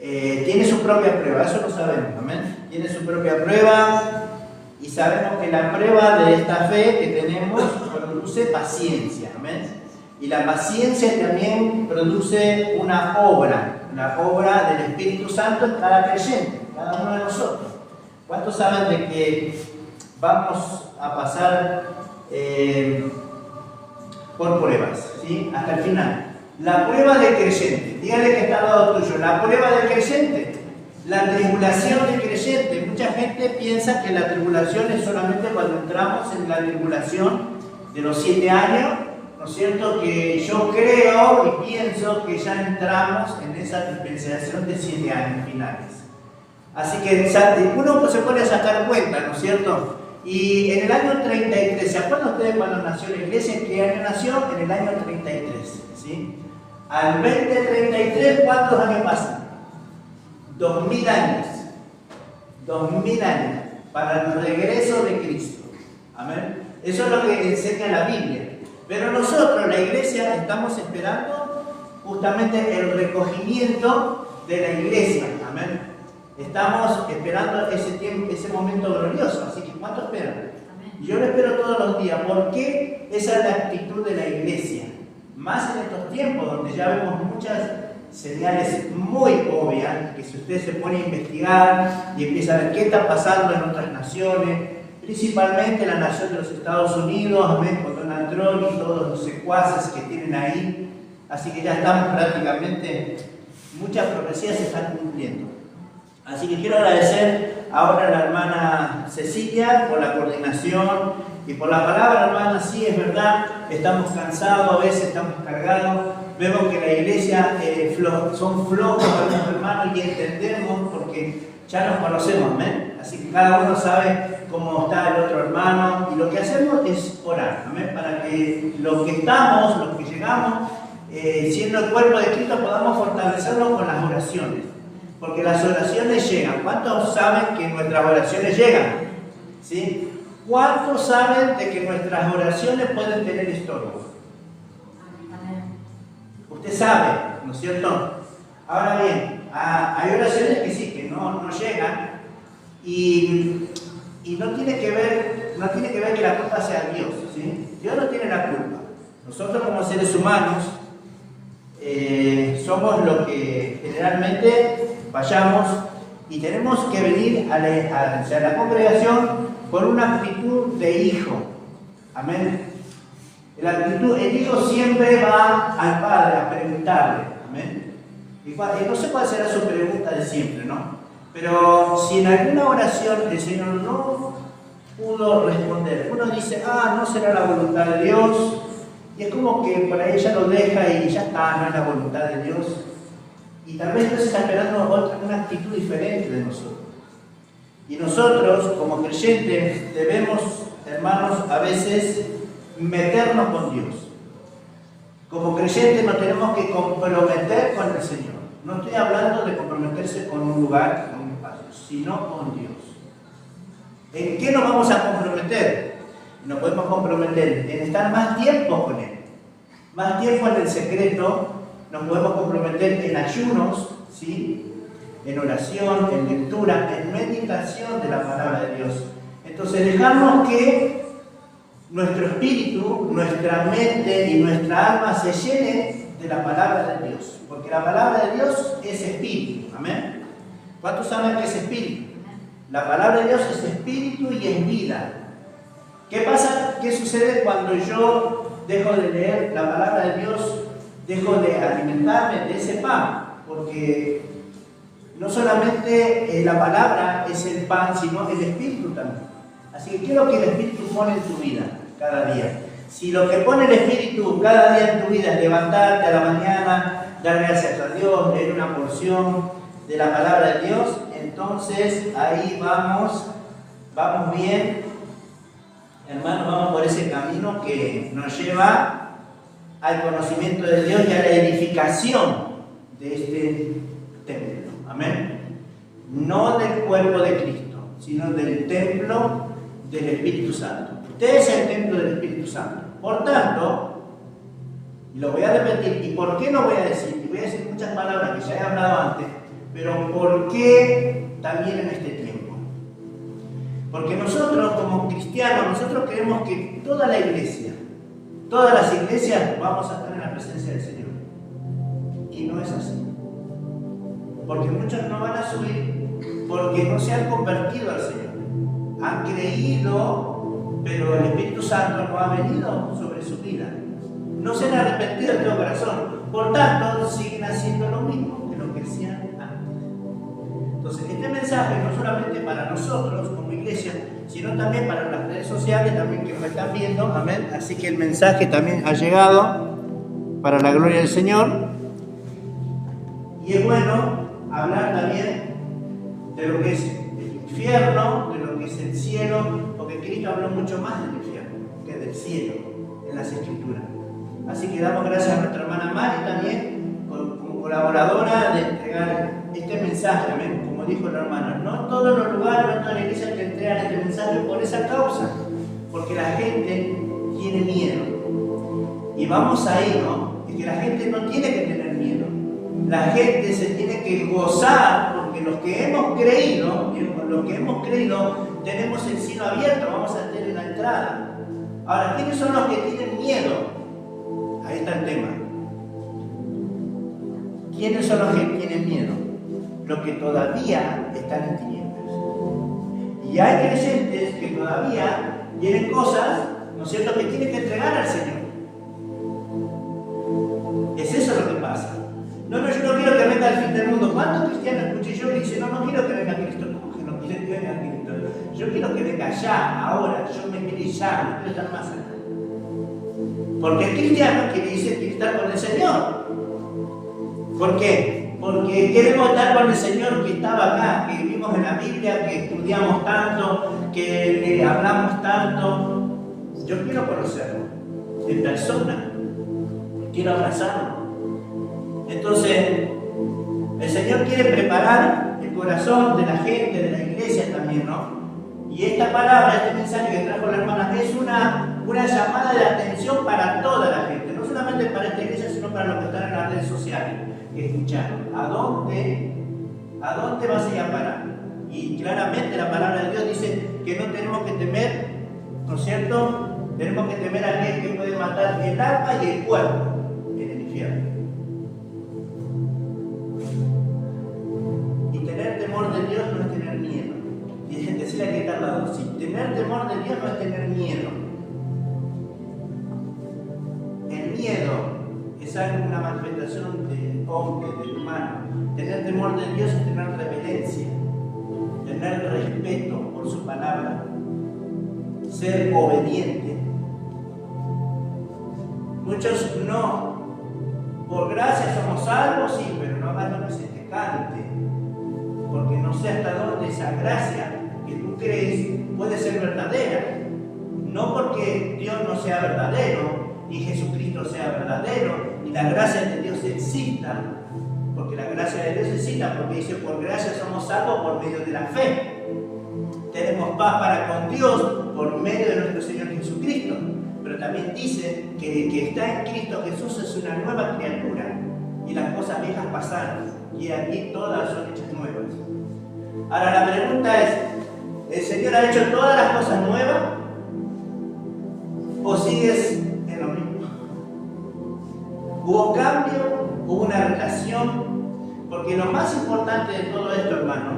tiene su propia prueba, eso lo sabemos, amén. Tiene su propia prueba y sabemos que la prueba de esta fe que tenemos produce paciencia, amén. Y la paciencia también produce una obra, la obra del Espíritu Santo en cada creyente, en cada uno de nosotros. ¿Cuántos saben de que vamos a pasar por pruebas, ¿sí? Hasta el final? La prueba del creyente, dígale que está al lado tuyo, la prueba del creyente, la tribulación del creyente. Mucha gente piensa que la tribulación es solamente cuando entramos en la tribulación de los 7 años, ¿no es cierto? Que yo creo y pienso que ya entramos en esa dispensación de 7 años finales. Así que uno se pone a sacar cuenta, ¿no es cierto? Y en el año 33, ¿se acuerdan ustedes cuando nació la iglesia? ¿En qué año nació? En el año 33, ¿sí? Al 2033, ¿cuántos años pasan? 2000 años. 2000 años para el regreso de Cristo. Amén. Eso es lo que enseña la Biblia. Pero nosotros, la iglesia, estamos esperando justamente el recogimiento de la iglesia. Amén. Estamos esperando ese tiempo, ese momento glorioso. Así que, ¿cuánto esperan? Amén. Yo lo espero todos los días. ¿Por qué? Esa es la actitud de la iglesia. Más en estos tiempos donde ya vemos muchas señales muy obvias, que si usted se pone a investigar y empieza a ver qué está pasando en otras naciones, principalmente la nación de los Estados Unidos, amén, con Donald Trump y todos los secuaces que tienen ahí, así que ya estamos prácticamente, muchas profecías se están cumpliendo. Así que quiero agradecer ahora a la hermana Cecilia por la coordinación y por la palabra, hermana. Sí, es verdad, estamos cansados, a veces estamos cargados, vemos que la iglesia son flojos algunos hermanos y entendemos porque ya nos conocemos, amén. Así que cada uno sabe cómo está el otro hermano y lo que hacemos es orar, amén, para que los que estamos, los que llegamos, siendo el cuerpo de Cristo, podamos fortalecernos con las oraciones. Porque las oraciones llegan. ¿Cuántos saben que nuestras oraciones llegan? ¿Sí? ¿Cuántos saben de que nuestras oraciones pueden tener estorbo? Usted sabe, ¿no es cierto? Ahora bien, hay oraciones que sí, que no llegan y no tiene que ver que la culpa sea Dios, ¿sí? Dios no tiene la culpa. Nosotros como seres humanos somos los que generalmente vayamos y tenemos que venir a la congregación con una actitud de hijo. Amén. El hijo siempre va al padre a preguntarle. Amén. Y no sé cuál será su pregunta de siempre, ¿no? Pero si en alguna oración el Señor no pudo responder, uno dice, no será la voluntad de Dios, y es como que por ahí ella lo deja y ya está, no es la voluntad de Dios. Y tal vez Dios está esperando una actitud diferente de nosotros. Y nosotros, como creyentes, debemos, hermanos, a veces meternos con Dios. Como creyentes nos tenemos que comprometer con el Señor. No estoy hablando de comprometerse con un lugar, con un espacio, sino con Dios. ¿En qué nos vamos a comprometer? Nos podemos comprometer en estar más tiempo con Él. Más tiempo en el secreto. Nos podemos comprometer en ayunos, ¿sí? En oración, en lectura, en meditación de la palabra de Dios. Entonces dejamos que nuestro espíritu, nuestra mente y nuestra alma se llene de la palabra de Dios. Porque la palabra de Dios es espíritu. Amén. ¿Cuántos saben que es espíritu? La palabra de Dios es espíritu y es vida. ¿Qué pasa? ¿Qué sucede cuando yo dejo de leer la palabra de Dios? Dejo de alimentarme de ese pan, porque no solamente la palabra es el pan, sino el Espíritu también. Así que quiero que el Espíritu pone en tu vida cada día. Si lo que pone el Espíritu cada día en tu vida es levantarte a la mañana, dar gracias a Dios, leer una porción de la palabra de Dios, entonces ahí vamos bien, hermanos, vamos por ese camino que nos lleva al conocimiento de Dios y a la edificación de este templo. Amén. No del cuerpo de Cristo, sino del templo del Espíritu Santo. Usted es el templo del Espíritu Santo. Por tanto, y lo voy a repetir, ¿y por qué no voy a decir? Y voy a decir muchas palabras que ya he hablado antes, Pero ¿por qué también en este tiempo? Porque nosotros como cristianos, nosotros queremos que toda la iglesia, todas las iglesias vamos a estar en la presencia del Señor. Y no es así. Porque muchos no van a subir porque no se han convertido al Señor. Han creído, pero el Espíritu Santo no ha venido sobre su vida. No se han arrepentido de todo corazón. Por tanto, siguen haciendo lo mismo que lo que hacían antes. Entonces, este mensaje no solamente para nosotros como iglesia, sino también para las redes sociales también que nos están viendo. Amén. Así que el mensaje también ha llegado para la gloria del Señor. Y es bueno hablar también de lo que es el infierno, de lo que es el cielo, porque Cristo habló mucho más del infierno que del cielo en las Escrituras. Así que damos gracias a nuestra hermana Mari también, como colaboradora, de entregar este mensaje, amén. Como dijo la hermana, no en todos los lugares, no en toda la iglesia te entregan este mensaje por esa causa, porque la gente tiene miedo. Y vamos ahí, ¿no? Es que la gente no tiene que tener miedo. La gente se tiene que gozar, porque los que hemos creído, tenemos el cielo abierto, vamos a tener la entrada. Ahora, ¿quiénes son los que tienen miedo? Ahí está el tema. ¿Quiénes son los que tienen miedo? Los que todavía están en tinieblas. Y hay creyentes que todavía tienen cosas, ¿no es cierto?, que tienen que entregar al Señor. Es eso lo que pasa. No, yo no quiero que venga el fin del mundo. ¿Cuántos cristianos escuché yo que dicen, no quiero que venga Cristo? ¿Cómo que no quieren que venga Cristo? Yo quiero que venga ya, ahora, yo me quiero ir ya, no quiero estar más acá. Porque el cristiano quiere decir que estar con el Señor. ¿Por qué? Porque queremos estar con el Señor que estaba acá, que vimos en la Biblia, que estudiamos tanto, que le hablamos tanto. Yo quiero conocerlo en persona, quiero abrazarlo. Entonces, el Señor quiere preparar el corazón de la gente, de la iglesia también, ¿no? Y esta palabra, este mensaje que trajo la hermana, es una llamada de atención para toda la gente, no solamente para esta iglesia, sino para los que están en las redes sociales, que escucharon. ¿A dónde vas a ir a parar? Y claramente la palabra de Dios dice que no tenemos que temer, ¿no es cierto? Tenemos que temer a aquel que puede matar el alma y el cuerpo en el infierno. Y tener temor de Dios no es tener miedo. Y decirle a que está al lado, sí, tener temor de Dios no es tener miedo. El miedo es una manifestación del hombre, del humano. Tener temor de Dios es tener reverencia, tener respeto por su palabra, ser obediente. Muchos no, por gracia somos salvos, sí, pero no hagas lo que se te cante, porque no sé hasta dónde esa gracia que tú crees puede ser verdadera. No porque Dios no sea verdadero, ni Jesucristo sea verdadero, ni la gracia de Dios exista, porque la gracia de Dios exista, porque dice, por gracia somos salvos por medio de la fe. Tenemos paz para con Dios por medio de nuestro Señor Jesucristo. Pero también dice que el que está en Cristo Jesús es una nueva criatura, y las cosas viejas pasaron, y aquí todas son hechas nuevas. Ahora la pregunta es, ¿el Señor ha hecho todas las cosas nuevas? ¿O sigues en lo mismo? ¿Hubo cambio? ¿Hubo una relación? Porque lo más importante de todo esto, hermano,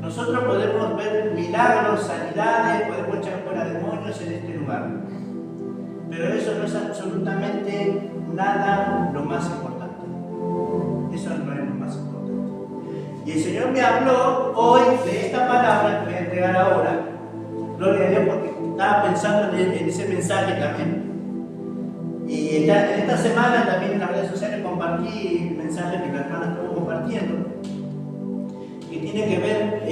nosotros podemos ver milagros, sanidades, podemos echar fuera demonios en este lugar. Pero eso no es absolutamente nada lo más importante. Eso no es lo más importante. Y el Señor me habló hoy de esta palabra que voy a entregar ahora. Gloria a Dios, porque estaba pensando en ese mensaje también. Y en esta semana también en las redes sociales compartí el mensaje que la hermana estuvo compartiendo, que tiene que ver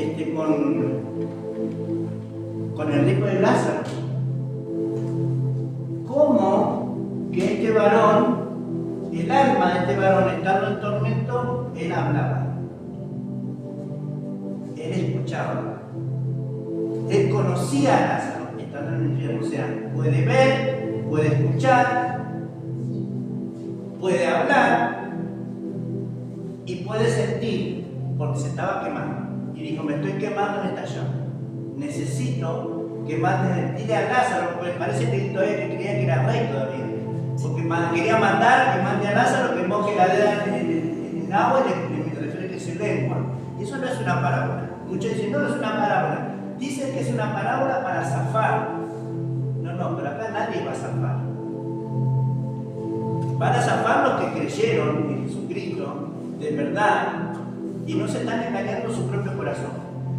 con el rico de Lázaro. Cómo que este varón, el alma de este varón estando en tormento, él hablaba, él escuchaba, él conocía a Lázaro estando en el infierno. O sea, puede ver, puede escuchar, puede hablar y puede sentir. porque se estaba quemando. Y dijo, me estoy quemando en esta llama. Necesito que mande, dile a Lázaro, porque parece que todavía creía que era rey todavía. Porque quería mandar que mande a Lázaro que moje la dedo en el agua y le refresque su lengua. Y eso no es una parábola. Muchos dicen, no, no es una parábola. Dicen que es una parábola para zafar. No, pero acá nadie va a zafar. Van a zafar los que creyeron en Jesucristo de verdad y no se están engañando su propio corazón.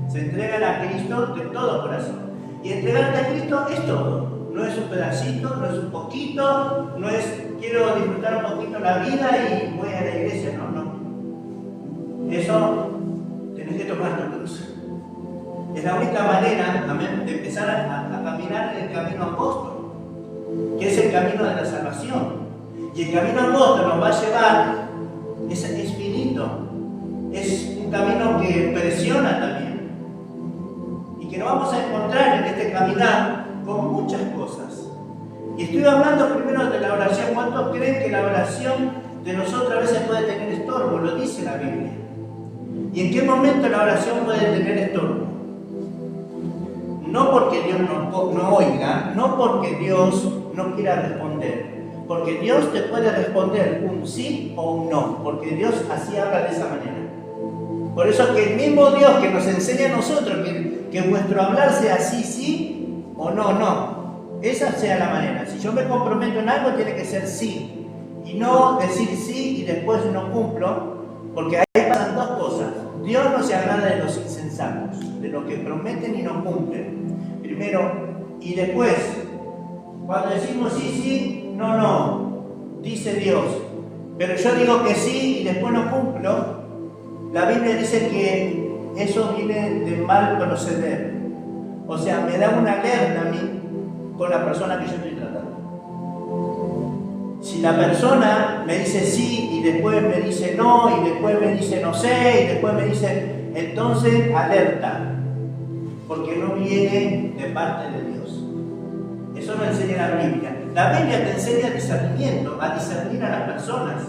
Se entregan a Cristo de todo corazón. Y entregarte a Cristo es todo. No es un pedacito, no es un poquito, no es quiero disfrutar un poquito la vida y voy a la iglesia. No. Eso tenés que tomar tu cruz. Es la única manera, amén, de empezar a caminar en el camino apóstol, que es el camino de la salvación. Y el camino apóstol nos va a llevar, es finito, es un camino que presiona también. Y que nos vamos a encontrar en este caminar con muchas cosas. Y estoy hablando primero de la oración. ¿Cuántos creen que la oración de nosotros a veces puede tener estorbo? Lo dice la Biblia. ¿Y en qué momento la oración puede tener estorbo? No porque Dios no oiga, no porque Dios no quiera responder. Porque Dios te puede responder un sí o un no, porque Dios así habla de esa manera. Por eso que el mismo Dios que nos enseña a nosotros que vuestro hablar sea sí o no. Esa sea la manera. Si yo me comprometo en algo, tiene que ser sí. Y no decir sí y después no cumplo, porque ahí pasan dos cosas. Dios no se agrada de los insensatos, de los que prometen y no cumplen. Primero, y después, cuando decimos sí, no, dice Dios. Pero yo digo que sí y después no cumplo. La Biblia dice que eso viene de mal proceder. O sea, me da una alerta a mí con la persona que yo estoy tratando. Si la persona me dice sí y después me dice no y después me dice no sé y después me dice, entonces alerta, porque no viene de parte de Dios. Eso no enseña la Biblia. La Biblia te enseña discernimiento, a discernir a las personas.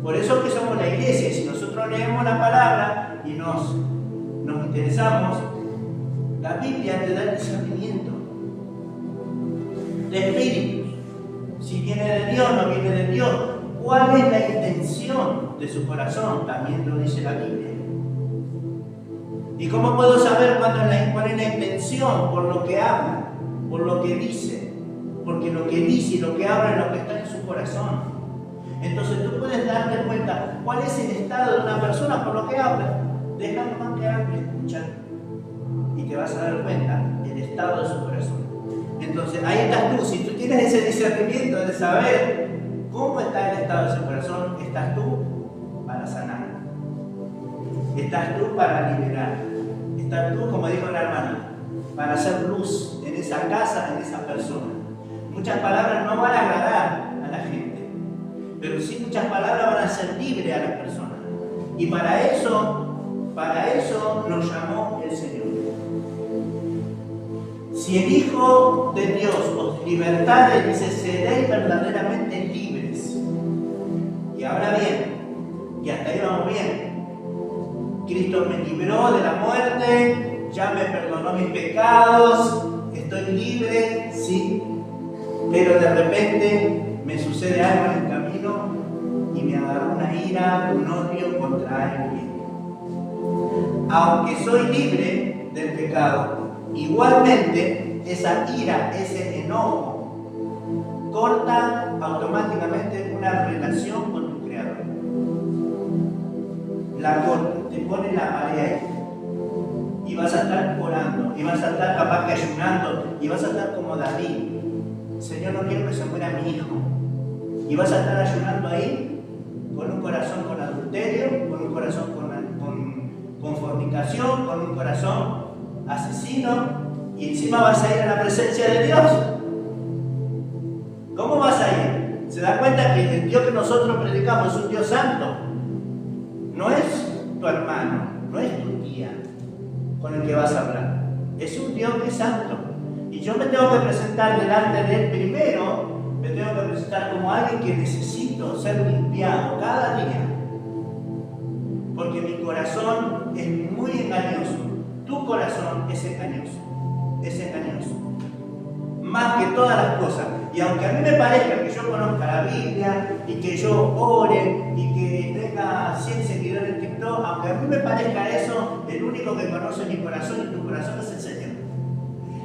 Por eso que somos la iglesia. Si nosotros leemos la palabra y nos interesamos, la Biblia te da el discernimiento de espíritus. Si viene de Dios, no viene de Dios. ¿Cuál es la intención de su corazón? También lo dice la Biblia. ¿Y cómo puedo saber cuál es la intención? Por lo que habla, por lo que dice. Porque lo que dice y lo que habla es lo que está en su corazón. Entonces tú puedes darte cuenta cuál es el estado de una persona por lo que habla. Deja nomás que hable, escucha. Y te vas a dar cuenta del estado de su corazón. Entonces ahí estás tú. Si tú tienes ese discernimiento de saber cómo está el estado de su corazón, estás tú para sanar. Estás tú para liberar. Estás tú, como dijo la hermana, para hacer luz en esa casa, en esa persona. Muchas palabras no van a agradar a la gente, pero sí muchas palabras van a hacer libre a las personas. Y para eso nos llamó el Señor. Si el Hijo de Dios os libertare, dice, seréis verdaderamente libres. Y ahora bien, y hasta ahí vamos bien. Cristo me libró de la muerte, ya me perdonó mis pecados, estoy libre, sí. Pero de repente me sucede algo en el camino y me agarró una ira, un odio contra alguien. Aunque soy libre del pecado, igualmente esa ira, ese enojo, corta automáticamente una relación con tu Creador. La corta, te pone la pared ahí. Y vas a estar orando, y vas a estar capaz que ayunando, y vas a estar como David. Señor, no quiero que se muera mi hijo. Y vas a estar ayunando ahí con un corazón con adulterio, con un corazón con fornicación, con un corazón asesino, y encima vas a ir a la presencia de Dios. ¿Cómo vas a ir? ¿Se da cuenta que el Dios que nosotros predicamos es un Dios santo? No es tu hermano, no es tu tía con el que vas a hablar. Es un Dios que es santo. Y yo me tengo que presentar delante de Él primero, me tengo que presentar como alguien que necesito ser limpiado cada día. porque mi corazón es muy engañoso. Tu corazón es engañoso, más que todas las cosas. Y aunque a mí me parezca que yo conozca la Biblia y que yo ore y que tenga 100 seguidores en TikTok, aunque a mí me parezca eso, el único que conoce mi corazón y tu corazón es el Señor.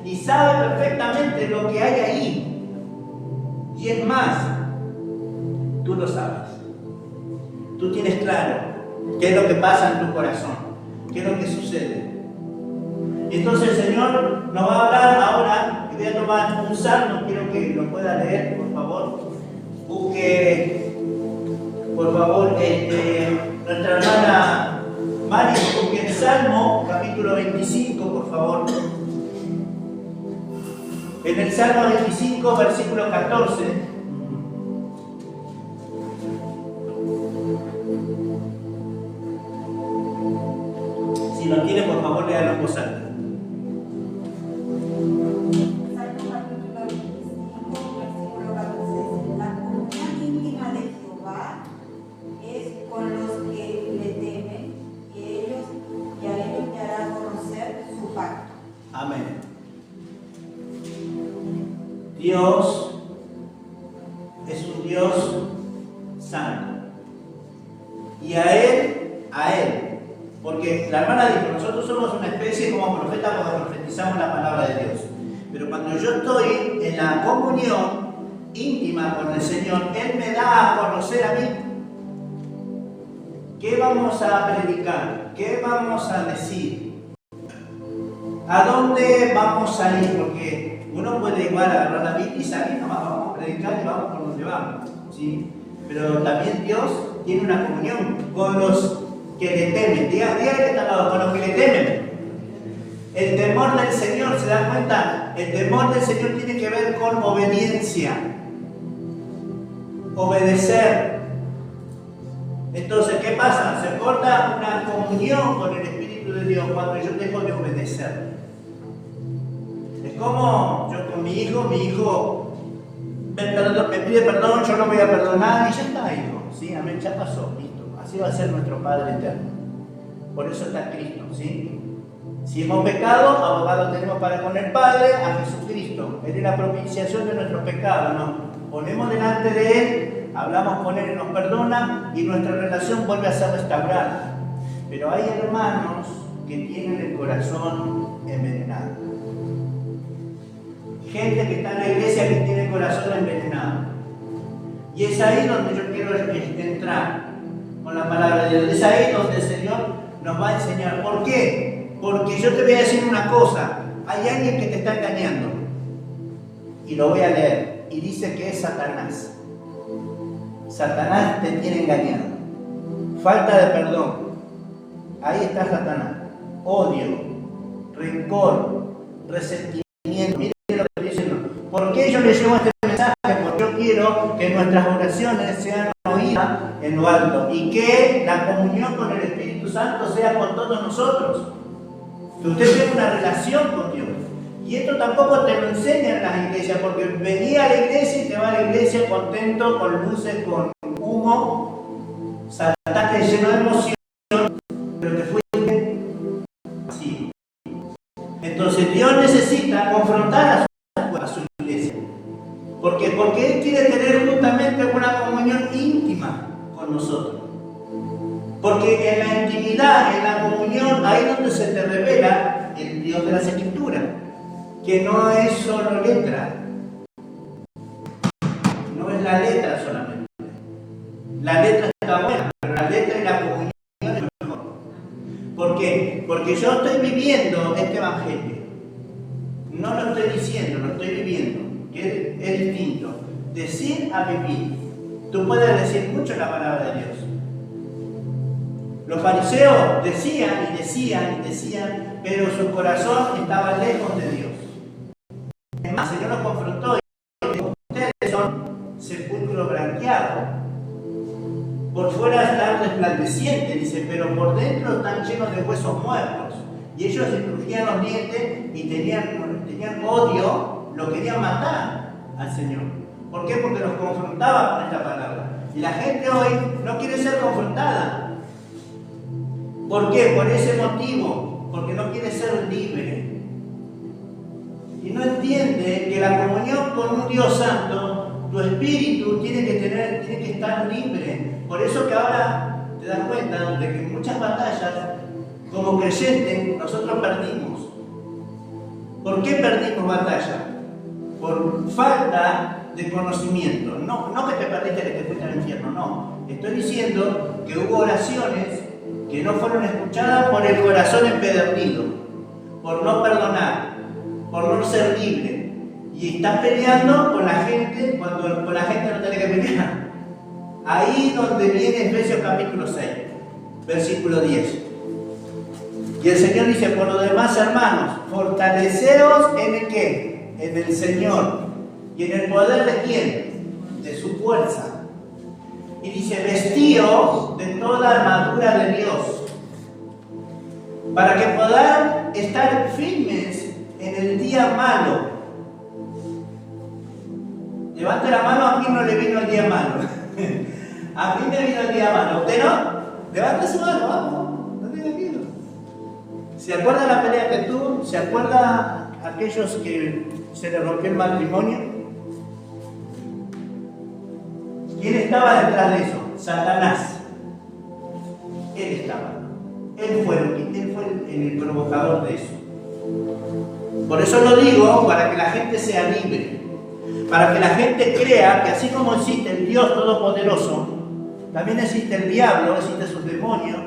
Y sabe perfectamente lo que hay ahí. Y es más, tú lo sabes. Tú tienes claro qué es lo que pasa en tu corazón, qué es lo que sucede. Y entonces el Señor nos va a hablar ahora, y voy a tomar un salmo, quiero que lo pueda leer, por favor. Busque, por favor, nuestra hermana Mari, busque el Salmo, capítulo 25, por favor. En el Salmo 25, versículo 14. Si lo tiene, por favor, léalo en voz alta. Amén. Dios es un Dios santo. Y a Él, porque la hermana dijo, nosotros somos una especie como profeta porque profetizamos la palabra de Dios. Pero cuando yo estoy en la comunión íntima con el Señor, Él me da a conocer a mí. ¿Qué vamos a predicar? ¿Qué vamos a decir? ¿A dónde vamos a ir? Porque uno puede igual agarrar la Biblia y salir, nomás vamos a predicar y vamos por donde vamos, ¿sí? Pero también Dios tiene una comunión con los que le temen. Diga que está al lado, con los que le temen. El temor del Señor, ¿se dan cuenta? El temor del Señor tiene que ver con obediencia. Obedecer. Entonces, ¿qué pasa? Se corta una comunión con el Espíritu de Dios cuando yo dejo de obedecer. Es como yo con mi hijo me pide perdón, yo no voy a perdonar y ya está, hijo. ¿Sí? Amén, ya pasó, listo. Así va a ser nuestro Padre eterno. Por eso está Cristo, ¿sí? Si hemos pecado, abogado tenemos para con el Padre, a Jesucristo. Él es la propiciación de nuestros pecados. Nos ponemos delante de Él, hablamos con Él y nos perdona y nuestra relación vuelve a ser restaurada. Pero hay hermanos que tienen el corazón envenenado. Gente que está en la iglesia que tiene el corazón envenenado. Y es ahí donde yo quiero entrar con la palabra de Dios. Es ahí donde el Señor nos va a enseñar. ¿Por qué? Porque yo te voy a decir una cosa. Hay alguien que te está engañando. Y lo voy a leer. Y dice que es Satanás. Satanás te tiene engañado. Falta de perdón. Ahí está Satanás. Odio, rencor, resentimiento. Miren lo que estoy diciendo. ¿Por qué yo le llevo este mensaje? Porque yo quiero que nuestras oraciones sean oídas en lo alto y que la comunión con el Espíritu Santo sea con todos nosotros. Que usted tenga una relación con Dios. Y esto tampoco te lo enseñan en las iglesias, porque venía a la iglesia y te va a la iglesia contento, con luces, con humo, saltaste lleno de emoción, pero te fuiste así. Entonces Dios necesita confrontar a su iglesia. ¿Por qué? Porque Él quiere tener justamente una comunión íntima con nosotros. Porque en la intimidad, en la comunión, ahí es donde se te revela el Dios de las Escrituras. Que no es solo letra. No es la letra solamente. La letra está buena, pero la letra y la comunión es mejor. ¿Por qué? Porque yo estoy viviendo este evangelio. No lo estoy diciendo, lo estoy viviendo. Que es distinto. Decir a vivir. Tú puedes decir mucho la palabra de Dios. Los fariseos decían y decían y decían, pero su corazón estaba lejos de Dios. Es más, el Señor los confrontó y dijo, ustedes son sepulcro blanqueado. Por fuera están resplandecientes, dice, pero por dentro están llenos de huesos muertos. Y ellos se crujían los dientes y tenían odio, lo querían matar al Señor. ¿Por qué? Porque los confrontaba con esta palabra. Y la gente hoy no quiere ser confrontada. ¿Por qué? Por ese motivo, porque no quiere ser libre. Y no entiende que la comunión con un Dios santo, tu espíritu tiene que estar libre. Por eso que ahora te das cuenta de que en muchas batallas, como creyentes, nosotros perdimos. ¿Por qué perdimos batalla? Por falta de conocimiento. No que te perdiste, que te fuiste al infierno, no. Estoy diciendo que hubo oraciones que no fueron escuchadas por el corazón empedernido, por no perdonar, por no ser libre. Y estás peleando con la gente cuando con la gente no tenés que pelear. Ahí donde viene Efesios capítulo 6, versículo 10. Y el Señor dice, por lo demás, hermanos, fortaleceos en el ¿qué? En el Señor. ¿Y en el poder de quién? De su fuerza. Y dice, vestíos de toda armadura de Dios, para que podáis estar firmes en el día malo. Levante la mano, a quien no le vino el día malo. A mí me vino el día malo. ¿Usted no? Levante su mano, vamos. No tenga miedo. ¿Se acuerda la pelea que tuvo? ¿Se acuerda aquellos que se le rompió el matrimonio? ¿Quién estaba detrás de eso? Satanás. Él estaba. Él fue el provocador de eso. Por eso lo digo, para que la gente sea libre. Para que la gente crea que así como existe el Dios Todopoderoso, también existe el diablo, existe sus demonios,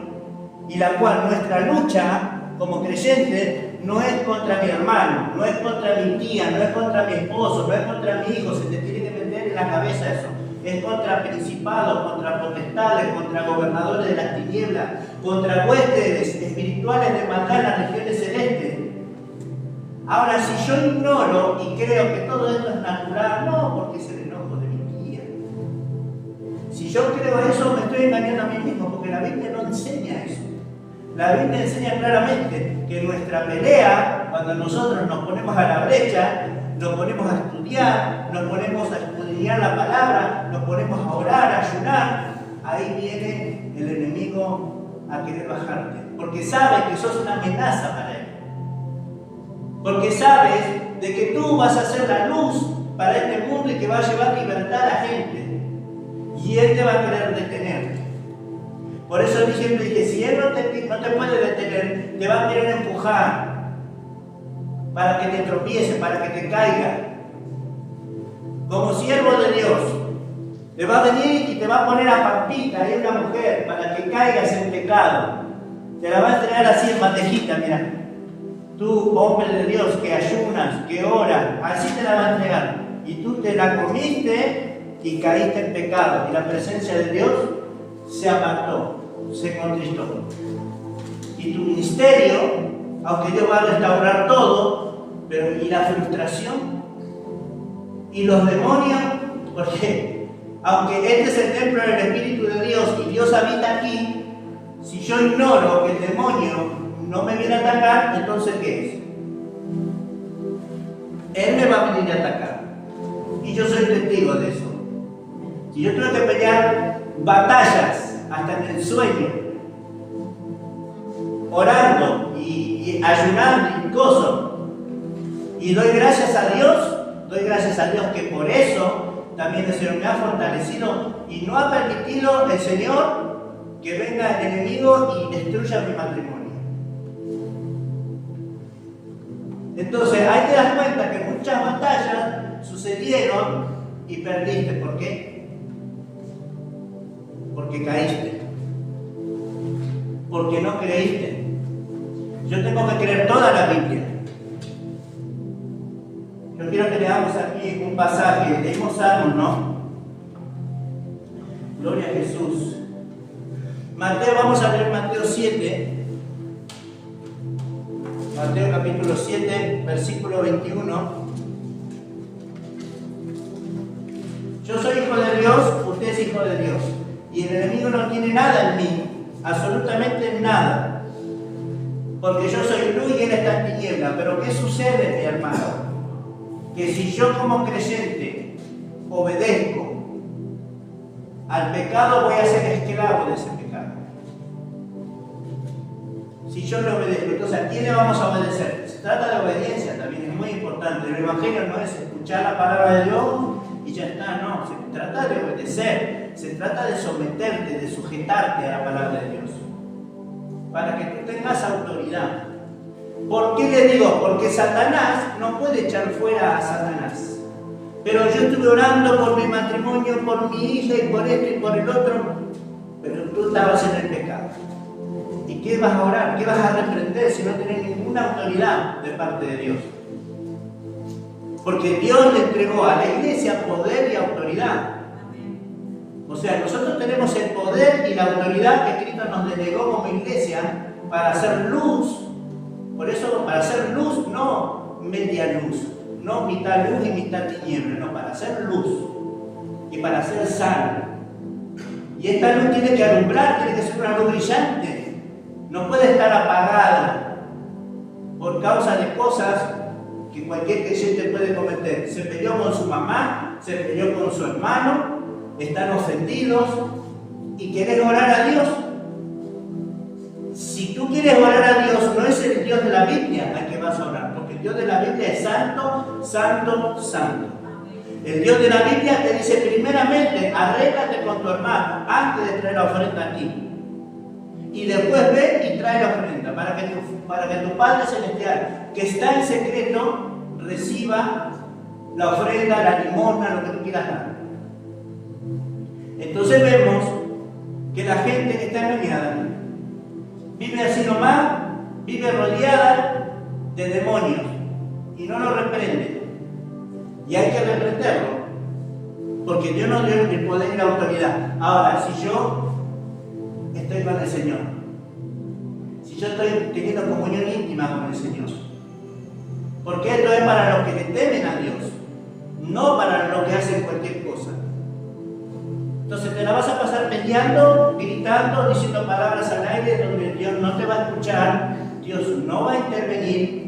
y la cual nuestra lucha como creyentes no es contra mi hermano, no es contra mi tía, no es contra mi esposo, no es contra mi hijo, se te tiene que meter en la cabeza eso. Es contra principados, contra potestades, contra gobernadores de las tinieblas, contra huestes espirituales de maldad en las regiones celestes. Ahora, si yo ignoro y creo que todo esto es natural, no porque es el enojo de mi tía. Si yo creo eso, me estoy engañando a mí mismo, porque la Biblia no enseña eso. La Biblia enseña claramente que nuestra pelea, cuando nosotros nos ponemos a la brecha, nos ponemos a estudiar, nos ponemos a escudriñar la palabra, nos ponemos a orar, a ayunar, ahí viene el enemigo a querer bajarte, porque sabe que sos una amenaza para él. Porque sabes de que tú vas a ser la luz para este mundo y que va a llevar libertad a la gente. Y él te va a querer detener. Por eso yo siempre dije, si él no te puede detener, te va a querer empujar para que te tropiece, para que te caiga. Como siervo de Dios, te va a venir y te va a poner a Pampita, ahí una mujer, para que caigas en pecado. Te la va a entregar así en bandejita, mira. Tú, hombre de Dios, que ayunas, que oras, así te la va a entregar. Y tú te la comiste y caíste en pecado. Y la presencia de Dios se apartó, se contristó. Y tu ministerio, aunque Dios va a restaurar todo, pero ¿y la frustración? ¿Y los demonios? Porque aunque este es el templo del Espíritu de Dios y Dios habita aquí, si yo ignoro que el demonio no me viene a atacar, entonces ¿qué es? Él me va a venir a atacar. Y yo soy testigo de eso. Si yo tuve que pelear batallas hasta en el sueño, orando y ayunando y cosas, y doy gracias a Dios que por eso también el Señor me ha fortalecido y no ha permitido el Señor que venga el enemigo y destruya mi matrimonio. Entonces ahí te das cuenta que muchas batallas sucedieron y perdiste. ¿Por qué? Porque caíste. Porque no creíste. Yo tengo que creer toda la Biblia. Yo quiero que leamos aquí un pasaje. Leímos Salmos, ¿no? Gloria a Jesús. Mateo, vamos a leer Mateo 7. Mateo capítulo 7, versículo 21. Yo soy hijo de Dios, usted es hijo de Dios. Y el enemigo no tiene nada en mí, absolutamente nada. Porque yo soy luz y él está en tiniebla. Pero ¿qué sucede, mi hermano? Que si yo como creyente obedezco al pecado, voy a ser esclavo de ese pecado. si yo le obedezco. Entonces, ¿a quién le vamos a obedecer? Se trata de obediencia, también es muy importante. El Evangelio no es escuchar la palabra de Dios y ya está, no. Se trata de obedecer, se trata de someterte, de sujetarte a la palabra de Dios, para que tú tengas autoridad. ¿Por qué le digo? Porque Satanás no puede echar fuera a Satanás. Pero yo estuve orando por mi matrimonio, por mi hija y por esto y por el otro, pero tú estabas en el pecado. ¿Y qué vas a orar? ¿Qué vas a reprender si no tienes ninguna autoridad de parte de Dios? Porque Dios le entregó a la iglesia poder y autoridad. O sea, nosotros tenemos el poder y la autoridad que Cristo nos delegó como iglesia para hacer luz. Por eso, para hacer luz, no media luz, no mitad luz y mitad tiniebla, no, para hacer luz y para hacer sal. Y esta luz tiene que alumbrar, tiene que ser una luz brillante, no puede estar apagada por causa de cosas que cualquier creyente puede cometer. Se peleó con su mamá, se peleó con su hermano, están ofendidos y quieren orar a Dios. Si tú quieres orar a Dios, no es el Dios de la Biblia al que vas a orar, porque el Dios de la Biblia es santo, santo, santo. El Dios de la Biblia te dice primeramente, arréglate con tu hermano antes de traer la ofrenda aquí. Y después ve y trae la ofrenda para que tu Padre Celestial, que está en secreto, reciba la ofrenda, la limosna, lo que tú quieras dar. Entonces vemos que la gente que está engañada vive así nomás, vive rodeada de demonios y no lo reprende. Y hay que reprenderlo, porque Dios nos dio el poder y la autoridad. Ahora, si yo estoy con el Señor, si yo estoy teniendo comunión íntima con el Señor, porque esto es para los que le temen a Dios, no para los que hacen cualquier cosa. Entonces te la vas a pasar peleando, gritando, diciendo palabras al aire donde Dios no te va a escuchar, Dios no va a intervenir,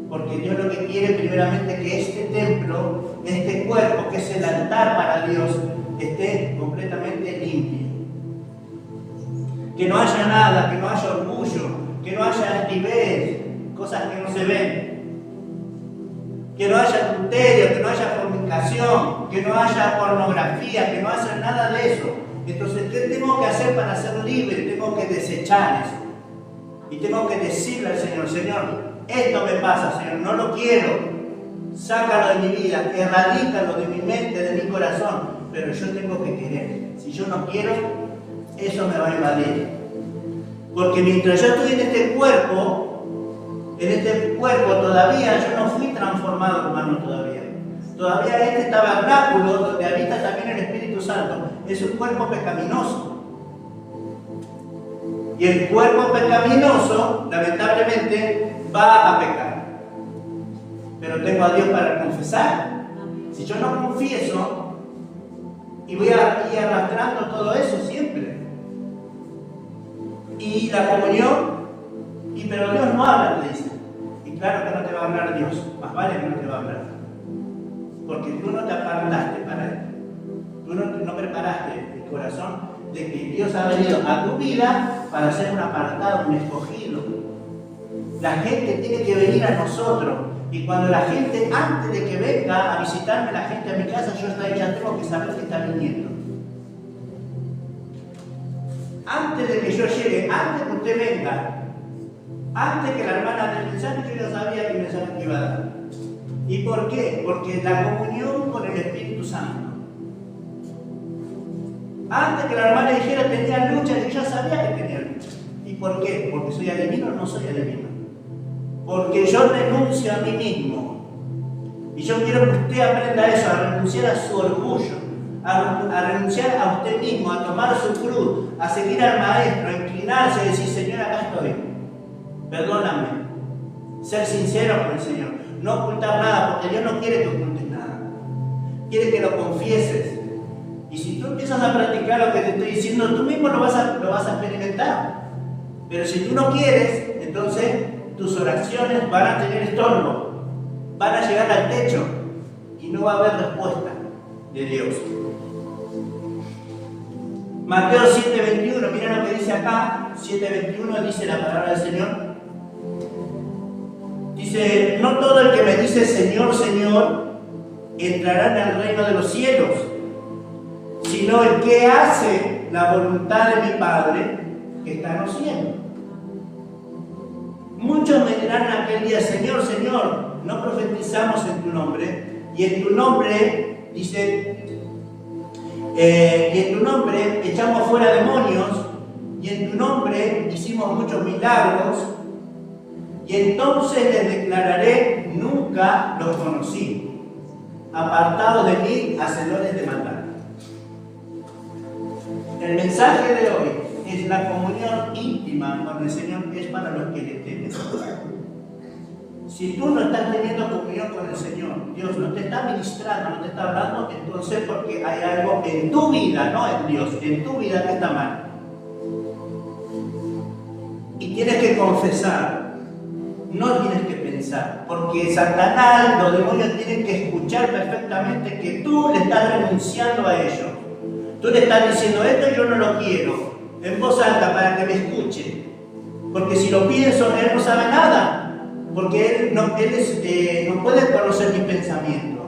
porque Dios lo que quiere primeramente es que este templo, este cuerpo que es el altar para Dios, esté completamente limpio. Que no haya nada, que no haya orgullo, que no haya altivez, cosas que no se ven. Que no haya adulterio, que no haya fornicación, que no haya pornografía, que no haya nada de eso. Entonces, ¿qué tengo que hacer para ser libre? Tengo que desechar eso. Y tengo que decirle al Señor, Señor, esto me pasa, Señor, no lo quiero. Sácalo de mi vida, erradícalo de mi mente, de mi corazón. Pero yo tengo que querer. Si yo no quiero, eso me va a invadir. Porque mientras yo estoy en este cuerpo todavía yo no fui transformado, hermano, todavía. Todavía este tabernáculo donde habita también el Espíritu Santo es un cuerpo pecaminoso. Y el cuerpo pecaminoso, lamentablemente, va a pecar. Pero tengo a Dios para confesar. Si yo no confieso, y voy a ir arrastrando todo eso siempre. Y la comunión, pero Dios no habla, te dice. Y claro que no te va a hablar Dios, más vale que no te va a hablar. Porque tú no te apartaste para Él. Tú no preparaste el corazón de que Dios ha venido a tu vida para ser un apartado, un escogido. La gente tiene que venir a nosotros. Y cuando la gente, antes de que venga a visitarme la gente a mi casa, yo ya tengo que saber que está viniendo. Antes de que yo llegue, antes que usted venga, antes que la hermana dé el mensaje, yo ya sabía que el mensaje me iba a dar. ¿Y por qué? Porque la comunión con el Espíritu Santo. Antes que la hermana dijera tenía lucha, yo ya sabía que tenía lucha. ¿Y por qué? ¿Porque soy adivino o no soy adivino? Porque yo renuncio a mí mismo. Y yo quiero que usted aprenda eso, a renunciar a su orgullo, a renunciar a usted mismo, a tomar su cruz, a seguir al Maestro, a inclinarse y decir, Señor, acá estoy. Perdóname. Ser sincero con el Señor. No ocultar nada, porque Dios no quiere que ocultes nada. Quiere que lo confieses. Y si tú empiezas a practicar lo que te estoy diciendo, tú mismo lo vas a experimentar. Pero si tú no quieres, entonces tus oraciones van a tener estorbo, van a llegar al techo y no va a haber respuesta de Dios. Mateo 7:21, mira lo que dice acá, 7:21 dice la palabra del Señor. Dice, no todo el que me dice Señor, Señor, entrará en el reino de los cielos, sino el que hace la voluntad de mi Padre que está en los cielos. Muchos me dirán en aquel día, Señor, Señor, no profetizamos en tu nombre, y en tu nombre, dice, y en tu nombre echamos fuera demonios, y en tu nombre hicimos muchos milagros, y entonces les declararé, nunca los conocí, apartados de mí, hacedores de maldad. El mensaje de hoy es la comunión íntima con el Señor, es para los que le temen. Si tú no estás teniendo comunión con el Señor, Dios no te está ministrando, no te está hablando, entonces porque hay algo en tu vida, no en Dios, en tu vida que está mal. Y tienes que confesar, no tienes que pensar, porque Satanás, los demonios tienen que escuchar perfectamente que tú le estás renunciando a ellos. Tú le estás diciendo, esto yo no lo quiero, en voz alta para que me escuche. Porque si lo pienso, él no sabe nada. Porque él no puede conocer mis pensamientos.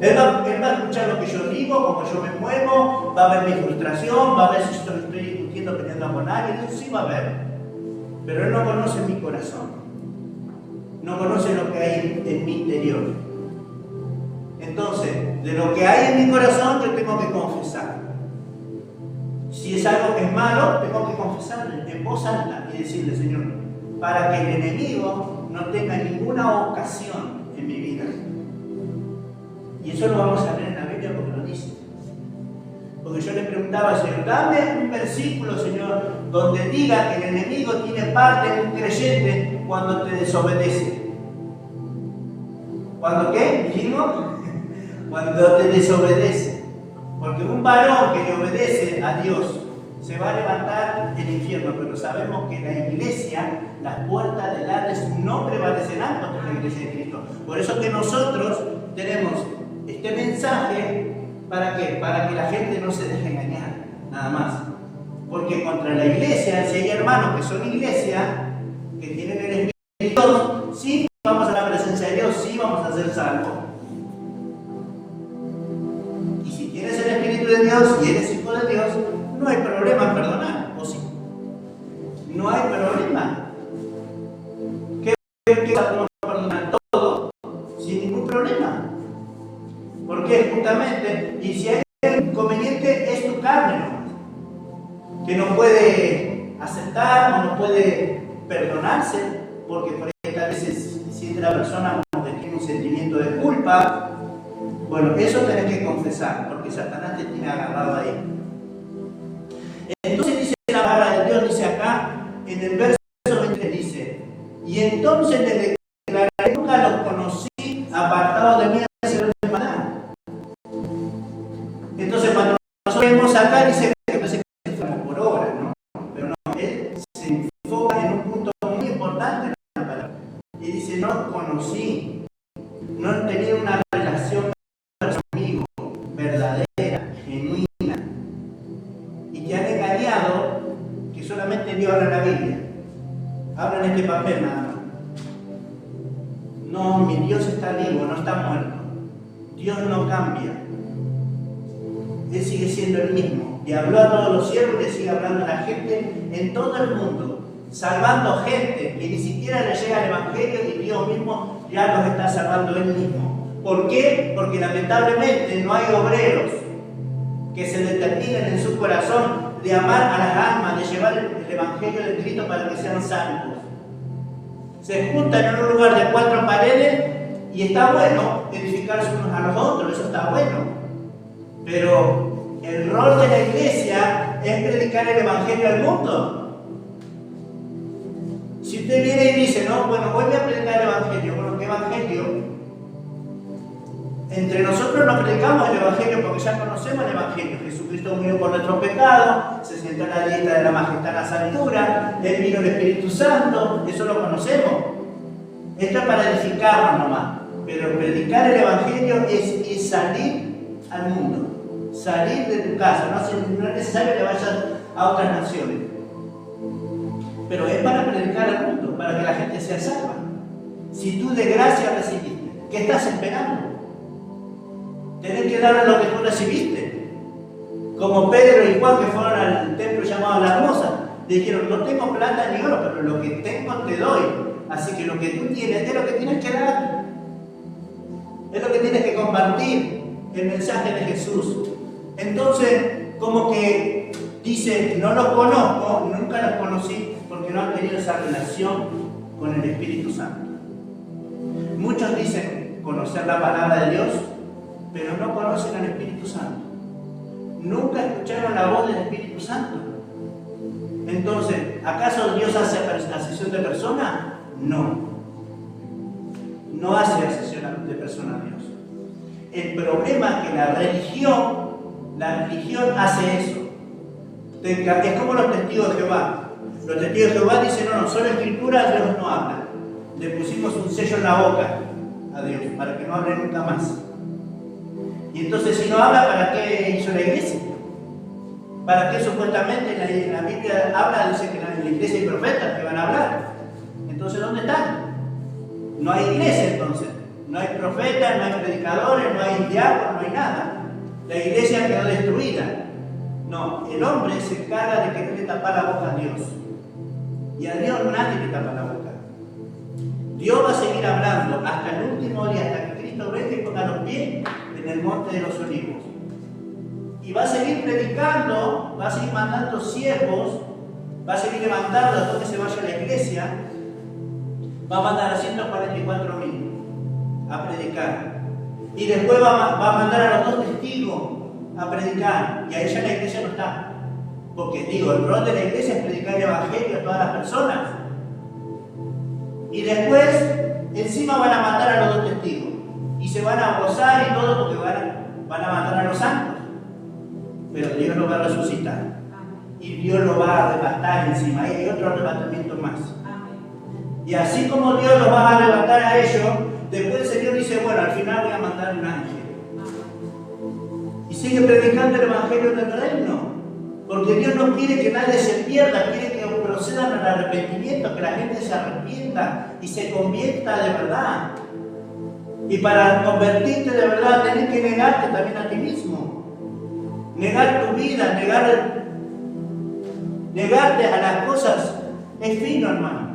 Él va a escuchar lo que yo digo, cómo yo me muevo, va a ver mi frustración, va a ver si estoy discutiendo, peleando con alguien, eso sí va a ver. Pero él no conoce mi corazón. No conoce lo que hay en mi interior. Entonces, de lo que hay en mi corazón, yo tengo que confesar. Si es algo que es malo, tengo que confesarlo en voz alta y decirle, Señor, para que el enemigo no tenga ninguna ocasión en mi vida. Y eso lo vamos a ver en la Biblia porque lo dice. Porque yo le preguntaba al Señor, dame un versículo, Señor, donde diga que el enemigo tiene parte en un creyente cuando te desobedece. ¿Cuándo qué? ¿Dijimos? Cuando te desobedece. Porque un varón que le obedece a Dios se va a levantar del infierno, pero sabemos que la iglesia, las puertas del Hades no prevalecerán contra la iglesia de Cristo. Por eso que nosotros tenemos este mensaje, ¿para qué? Para que la gente no se deje engañar, nada más. Porque contra la iglesia, si hay hermanos que son iglesia, que tienen el Espíritu de Dios, sí vamos a la presencia de Dios, sí vamos a ser salvos. Y si tienes el Espíritu de Dios y eres hijo de Dios, no hay problema en perdonar, ¿o sí? No hay problema. ¿Qué podemos perdonar todo sin ningún problema? Porque justamente, y si hay un inconveniente, es tu carne nomás, que no puede aceptar o no puede perdonarse, porque por ahí a veces siente la persona como que tiene un sentimiento de culpa. Bueno, eso tenés que confesar, porque Satanás te tiene agarrado ahí. Entonces dice la palabra de Dios, dice acá, en el verso 20 dice, y entonces les declararé, nunca los conocí, apartados de mí, hacedores de maldad. Entonces cuando nosotros vemos acá, dice que parece que estamos por obras, ¿no? Pero no, él se enfoca en un punto muy importante en la palabra. Y dice, no los conocí, no han tenido una relación conmigo, verdadera, genuina, y que han engañado, que solamente Dios habla en la Biblia, habla en este papel nada más. No, mi Dios está vivo, no está muerto. Dios no cambia. Él sigue siendo el mismo. Y habló a todos los siervos y le sigue hablando a la gente en todo el mundo, salvando gente que ni siquiera le llega el Evangelio y Dios mismo ya los está salvando Él mismo. ¿Por qué? Porque lamentablemente no hay obreros que se determinen en su corazón de amar a las almas, de llevar el Evangelio de Cristo para que sean salvos. Se juntan en un lugar de 4 paredes y está bueno edificarse unos a los otros, eso está bueno. Pero el rol de la iglesia es predicar el Evangelio al mundo. Si usted viene y dice, no, bueno, voy a predicar el Evangelio, bueno, ¿qué Evangelio? Entre nosotros no predicamos el Evangelio porque ya conocemos el Evangelio. Jesucristo murió por nuestros pecados, se sentó en la diestra de la majestad en las alturas, Él vino el Espíritu Santo, eso lo conocemos. Esto es para edificarnos nomás. Pero predicar el Evangelio es salir al mundo. salir de tu casa, no es necesario que vayas a otras naciones. Pero es para predicar al mundo, para que la gente sea salva. Si tú de gracia recibiste, ¿qué estás esperando? Tenés que darle lo que tú recibiste. Como Pedro y Juan, que fueron al templo llamado La Hermosa, dijeron: no tengo plata ni oro, pero lo que tengo te doy. Así que lo que tú tienes es lo que tienes que dar. Es lo que tienes que compartir, el mensaje de Jesús. Entonces, como que dice: no los conozco, nunca los conocí, porque no han tenido esa relación con el Espíritu Santo. Muchos dicen conocer la palabra de Dios, pero no conocen al Espíritu Santo. Nunca escucharon la voz del Espíritu Santo. Entonces, ¿acaso Dios hace asesión de personas? No. No hace asesión de personas a Dios. El problema es que la religión hace eso. Es como los testigos de Jehová. Los testigos de Jehová dicen: no, solo escritura, Dios no habla. Le pusimos un sello en la boca a Dios para que no hable nunca más. Y entonces, si no habla, ¿para qué hizo la iglesia? ¿Para qué supuestamente la Biblia habla? Dice que en la iglesia hay profetas que van a hablar. Entonces, ¿dónde están? No hay iglesia entonces. No hay profetas, no hay predicadores, no hay diáconos, no hay nada. La iglesia quedó destruida. No, el hombre se encarga de que no le tapa la boca a Dios. Y a Dios nadie le tapa la boca. Dios va a seguir hablando hasta el último día, hasta que Cristo venga y ponga los pies en el monte de los olivos. Y va a seguir predicando, va a seguir mandando siervos, va a seguir levantando después que se vaya a la iglesia. Va a mandar a 144.000 a predicar. Y después va a mandar a los 2 testigos a predicar. Y ahí ya la iglesia no está. Porque el rol de la iglesia es predicar el evangelio a todas las personas. Y después, encima van a matar a los 2 testigos. Y se van a gozar y todo porque van a matar a los santos. Pero Dios lo va a resucitar. Y Dios lo va a arrebatar encima. Hay otro arrebatamiento más. Y así como Dios los va a arrebatar a ellos, después el Señor dice: bueno, al final voy a mandar un ángel. Y sigue predicando el evangelio del reino. Porque Dios no quiere que nadie se pierda, quiere que procedan al arrepentimiento, que la gente se arrepienta y se convierta de verdad. Y para convertirte de verdad tenés que negarte también a ti mismo. Negar tu vida, negarte a las cosas es fino, hermano.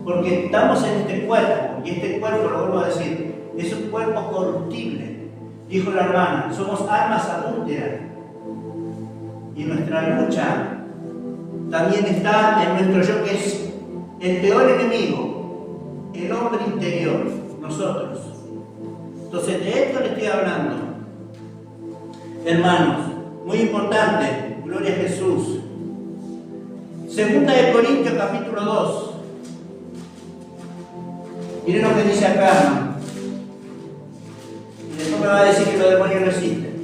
Porque estamos en este cuerpo, y este cuerpo, lo vuelvo a decir, es un cuerpo corruptible. Dijo la hermana: somos almas adúlteras. Y nuestra lucha también está en nuestro yo, que es el peor enemigo, el hombre interior, nosotros. Entonces, de esto le estoy hablando. Hermanos, muy importante, gloria a Jesús. Segunda de Corintios, capítulo 2. Miren lo que dice acá, hermano. Y después me va a decir que los demonios no existen.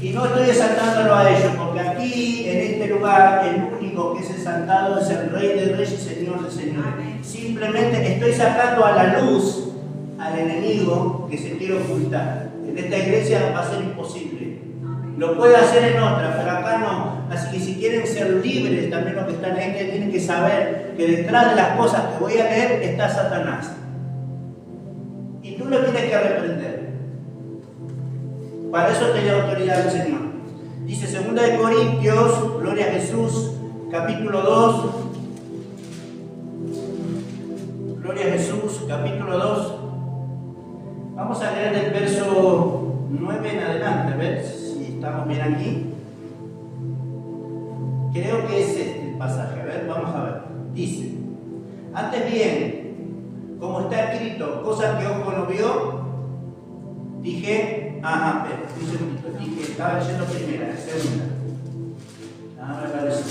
Y no estoy exaltándolo a ellos, porque aquí, en este lugar, el único que es exaltado es el Rey de Reyes y Señor de Señores. Simplemente estoy sacando a la luz al enemigo que se quiere ocultar. En esta iglesia va a ser imposible. Lo puede hacer en otra, pero acá no. Así que si quieren ser libres, también los que están ahí tienen que saber que detrás de las cosas que voy a leer está Satanás. Y tú lo tienes que reprender. Para eso te da autoridad el Señor. Dice 2 de Corintios, gloria a Jesús, capítulo 2. Gloria a Jesús, capítulo 2. Vamos a leer del verso 9 en adelante, a ver si estamos bien aquí. Creo que es este el pasaje, a ver, vamos a ver. Dice: antes bien, como está escrito, cosas que ojo no vio, dije, dije, estaba leyendo primera, segunda. Me parece.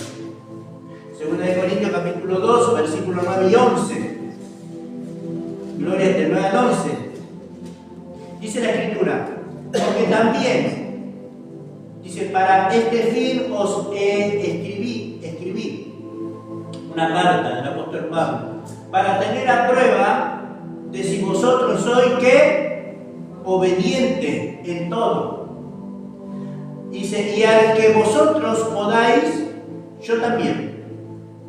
Segunda de Corintios, capítulo 2, versículos 9 y 11. Gloria del 9 al 11. Dice la Escritura: porque también, dice, para este fin os escribí una carta del apóstol Pablo, para tener a prueba de si vosotros sois, ¿qué? Obediente en todo. Dice, y al que vosotros podáis, yo también.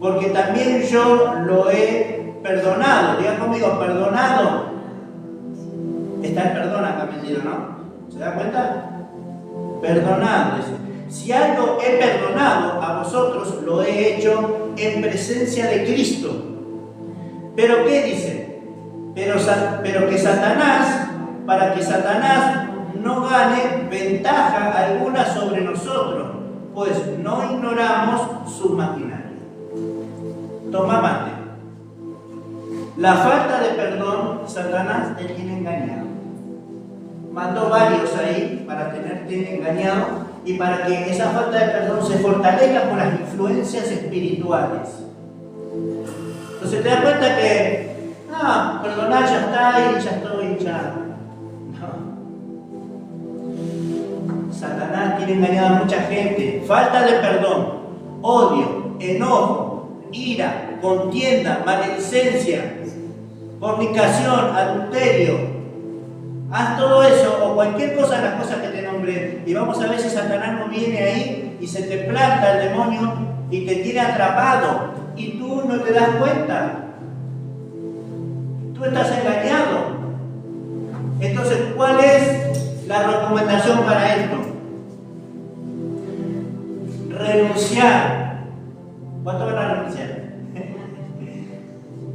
Porque también yo lo he perdonado. Digan conmigo, perdonado. Está el perdón acá metido, ¿no? ¿Se da cuenta? Perdonado. Dice, si algo he perdonado a vosotros, lo he hecho en presencia de Cristo. ¿Pero qué dice? Pero que Satanás, para que Satanás no gane ventaja alguna sobre nosotros, pues no ignoramos su maquinaria. Toma mate. La falta de perdón, Satanás te tiene engañado. Mandó varios ahí para tenerte engañado y para que esa falta de perdón se fortalezca con las influencias espirituales. Entonces te das cuenta que, perdonar ya está y ya estoy, ya. No. Satanás tiene engañado a mucha gente. Falta de perdón, odio, enojo, ira, contienda, maledicencia, fornicación, adulterio. Haz todo eso o cualquier cosa de las cosas que te nombré y vamos a ver si Satanás no viene ahí y se te planta el demonio y te tiene atrapado y tú no te das cuenta. Tú estás engañado. Entonces, ¿cuál es la recomendación para esto? Renunciar. ¿Cuánto van a renunciar?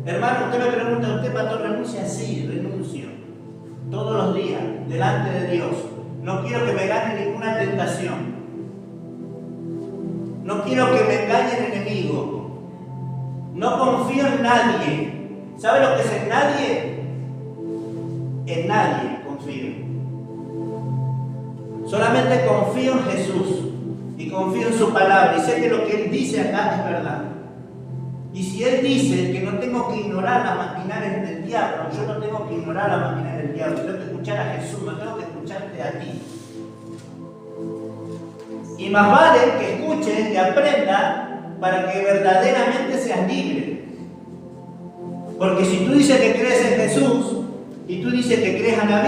Hermano, usted me pregunta, ¿usted pastor renuncia? Sí, renuncio. Todos los días, delante de Dios. No quiero que me gane ninguna tentación. No quiero que me engañe el enemigo. No confío en nadie. ¿Sabe lo que es en nadie? En nadie confío. Solamente confío en Jesús y confío en su palabra y sé que lo que Él dice acá es verdad. Y si Él dice que no tengo que ignorar las maquinarias del diablo, yo no tengo que ignorar las maquinarias del diablo, tengo que escuchar a Jesús, no tengo que escucharte a ti. Y más vale que escuches y aprendas para que verdaderamente seas libre. Porque si tú dices que crees en Jesús y tú dices que crees en la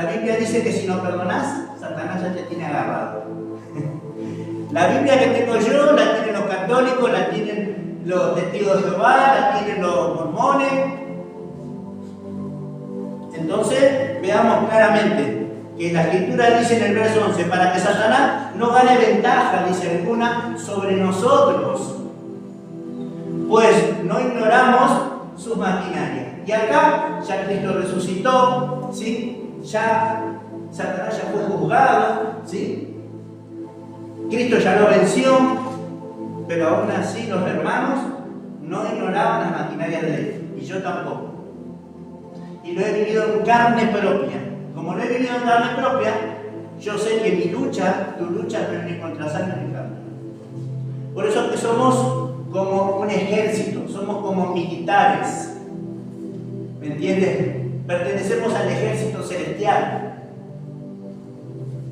Biblia dice que si no perdonas, Satanás ya te tiene agarrado. La Biblia que tengo yo, la tienen los católicos, la tienen los testigos de Jehová, la tienen los mormones. Entonces, veamos claramente que la Escritura dice en el verso 11, para que Satanás no gane ventaja, dice alguna, sobre nosotros, pues no ignoramos sus maquinarias. Y acá ya Cristo resucitó, ¿sí? Ya Satanás ya fue juzgado, ¿sí? Cristo ya lo venció, pero aún así los hermanos no ignoraban las maquinarias de Él, y yo tampoco. Y lo he vivido en carne propia. Como lo he vivido en carne propia, yo sé que mi lucha, tu lucha no es ni contra sangre ni carne. Por eso que somos como un ejército, somos como militares. ¿Me entiendes? Pertenecemos al ejército celestial.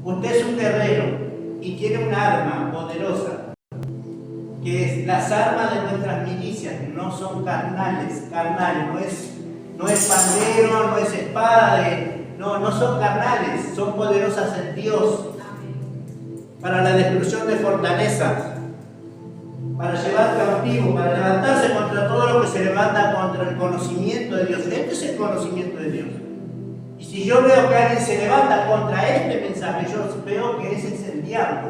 Usted es un guerrero y tiene un arma poderosa, que es las armas de nuestras milicias, no son carnales, no es pandero, no es espada, no son carnales, son poderosas en Dios, para la destrucción de fortalezas, para llevar cautivo, para levantarse contra todo lo que se levanta contra el conocimiento de Dios. Este es el conocimiento de Dios. Y si yo veo que alguien se levanta contra este mensaje, yo veo que ese es el diablo.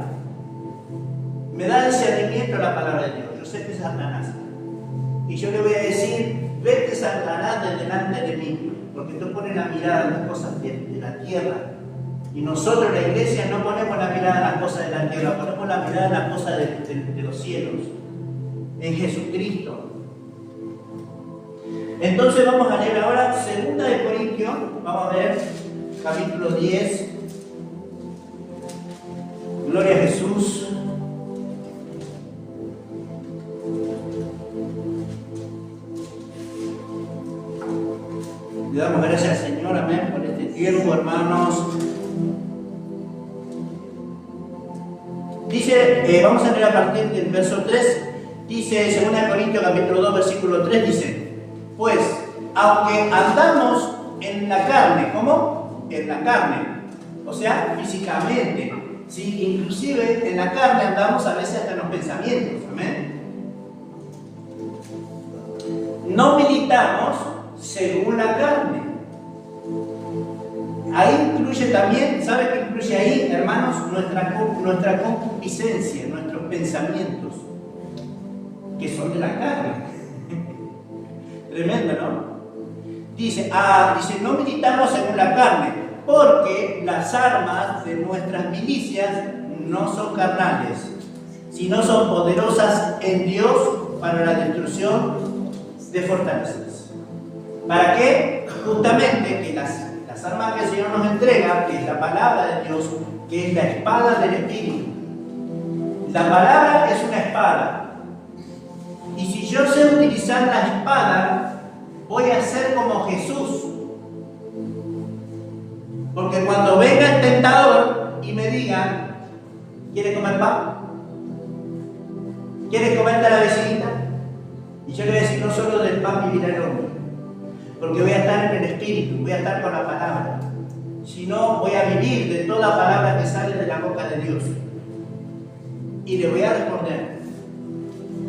Me da discernimiento la palabra de Dios. Yo sé que es Satanás. Y yo le voy a decir, vete Satanás de delante de mí, porque tú pones la mirada en las cosas de la tierra. Y nosotros, la iglesia, no ponemos la mirada en las cosas de la tierra, ponemos la mirada en las cosas de los cielos, en Jesucristo. Entonces vamos a leer ahora 2 de Corintios, vamos a ver capítulo 10. Gloria a Jesús. Le damos gracias al Señor, amén, por este tiempo, hermanos. Dice, vamos a leer a partir del verso 3, dice 2 de Corintios capítulo 2, versículo 3, dice, pues, aunque andamos en la carne, ¿cómo? En la carne, o sea, físicamente, ¿sí? Inclusive en la carne andamos a veces hasta en los pensamientos, amén. No militamos según la carne. Ahí incluye también, ¿sabe qué incluye ahí, hermanos? Nuestra concupiscencia, nuestros pensamientos, que son de la carne. Tremendo, ¿no? Dice, no militamos según la carne, porque las armas de nuestras milicias no son carnales, sino son poderosas en Dios para la destrucción de fortalezas. ¿Para qué? Justamente que las armas que el Señor nos entrega, que es la palabra de Dios, que es la espada del Espíritu. La palabra es una espada. Y si yo sé utilizar la espada, voy a ser como Jesús. Porque cuando venga el tentador y me diga, ¿quieres comer pan? ¿Quieres comerte a la vecinita? Y yo le voy a decir, no solo del pan vivirá el hombre, porque voy a estar en el Espíritu, voy a estar con la palabra, sino voy a vivir de toda palabra que sale de la boca de Dios. Y le voy a responder,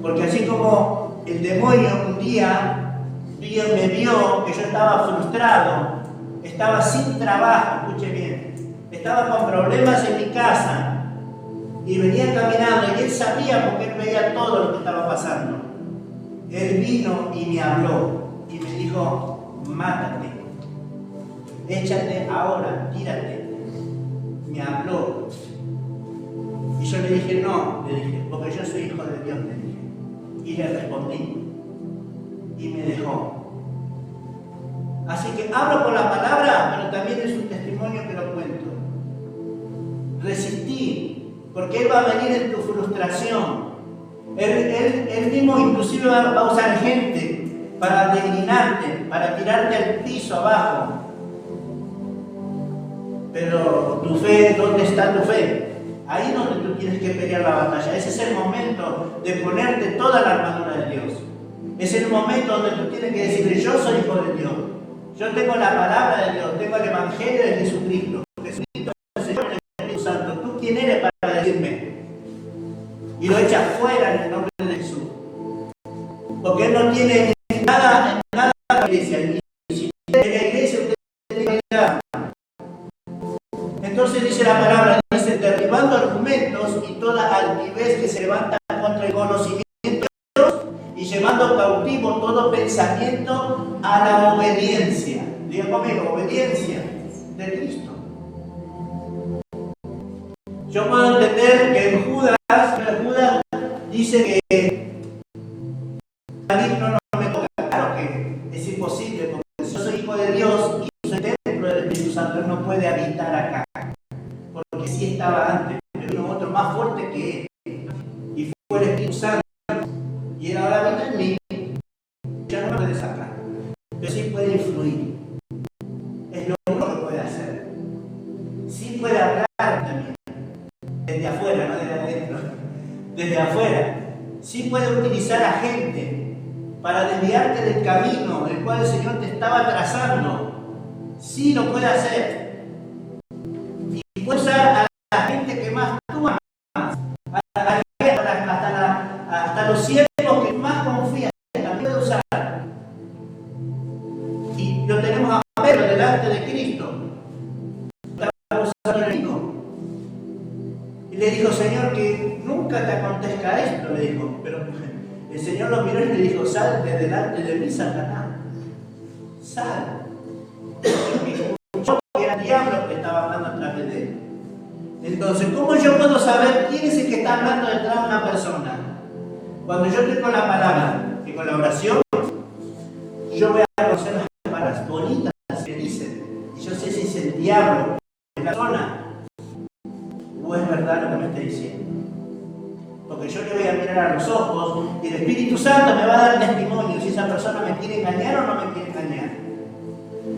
porque así como el demonio un día me vio que yo estaba frustrado, estaba sin trabajo, escuche bien, estaba con problemas en mi casa y venía caminando y él sabía porque él veía todo lo que estaba pasando. Él vino y me habló y me dijo, mátate, échate ahora, tírate. Me habló. Y yo le dije, no, le dije, porque yo soy hijo de Dios, le dije. Y le respondí. Y me dejó. Así que hablo por la palabra, pero también es un testimonio que lo cuento. Resistí, porque Él va a venir en tu frustración. Él mismo inclusive va a usar gente para declinarte, para tirarte al piso abajo. Pero tu fe, ¿dónde está tu fe? Ahí es donde tú tienes que pelear la batalla. Ese es el momento de ponerte toda la armadura de Dios. Es el momento donde tú tienes que decirle, yo soy hijo de Dios. Yo tengo la palabra de Dios, tengo el Evangelio de Jesucristo. Jesucristo es el Señor del Espíritu Santo. ¿Tú quién eres para decirme? Y lo echa fuera en el nombre de Jesús. Porque Él no tiene nada en la iglesia. Y si tiene la iglesia, usted tiene que ir. Entonces dice la palabra, dice, derribando argumentos y toda altivez que se levanta contra el conocimiento de Dios y llevando cautivo todo pensamiento a la obediencia. Diga conmigo, obediencia de Cristo. Yo puedo entender que en Judas dice que no me toca. Claro que es imposible, porque yo soy hijo de Dios y soy templo del Espíritu Santo, Él no puede habitar acá. Porque sí estaba antes, pero vino otro más fuerte que Él. Y fue el Espíritu Santo. Y Él ahora habita en mí. Ya no me puede sacar. Pero sí puede influir. Es lo único que puede hacer. Sí puede hablar también. Desde afuera, no desde adentro. Desde afuera. Sí puede utilizar a gente para desviarte del camino el cual el Señor te estaba trazando. Sí lo puede hacer. Y puede usar a la gente que más tú amas, hasta los siervos que más confías, también puede usar. Y lo tenemos a Pedro delante de Cristo. Estaba usando el enemigo. Y le dijo, Señor, que nunca te acontezca esto, le dijo. Pero el Señor lo miró y le dijo, sal de delante de mí, Satanás. Sal. Que era el diablo que estaba hablando a través de él. Entonces, ¿cómo yo puedo saber quién es el que está hablando detrás de una persona? Cuando yo estoy con la palabra y con la oración, yo voy a conocer las palabras bonitas que dicen. Y yo sé si es el diablo de la persona o es verdad lo que me está diciendo. Porque yo le voy a mirar a los ojos y el Espíritu Santo me va a dar testimonio si esa persona me quiere engañar o no me quiere engañar.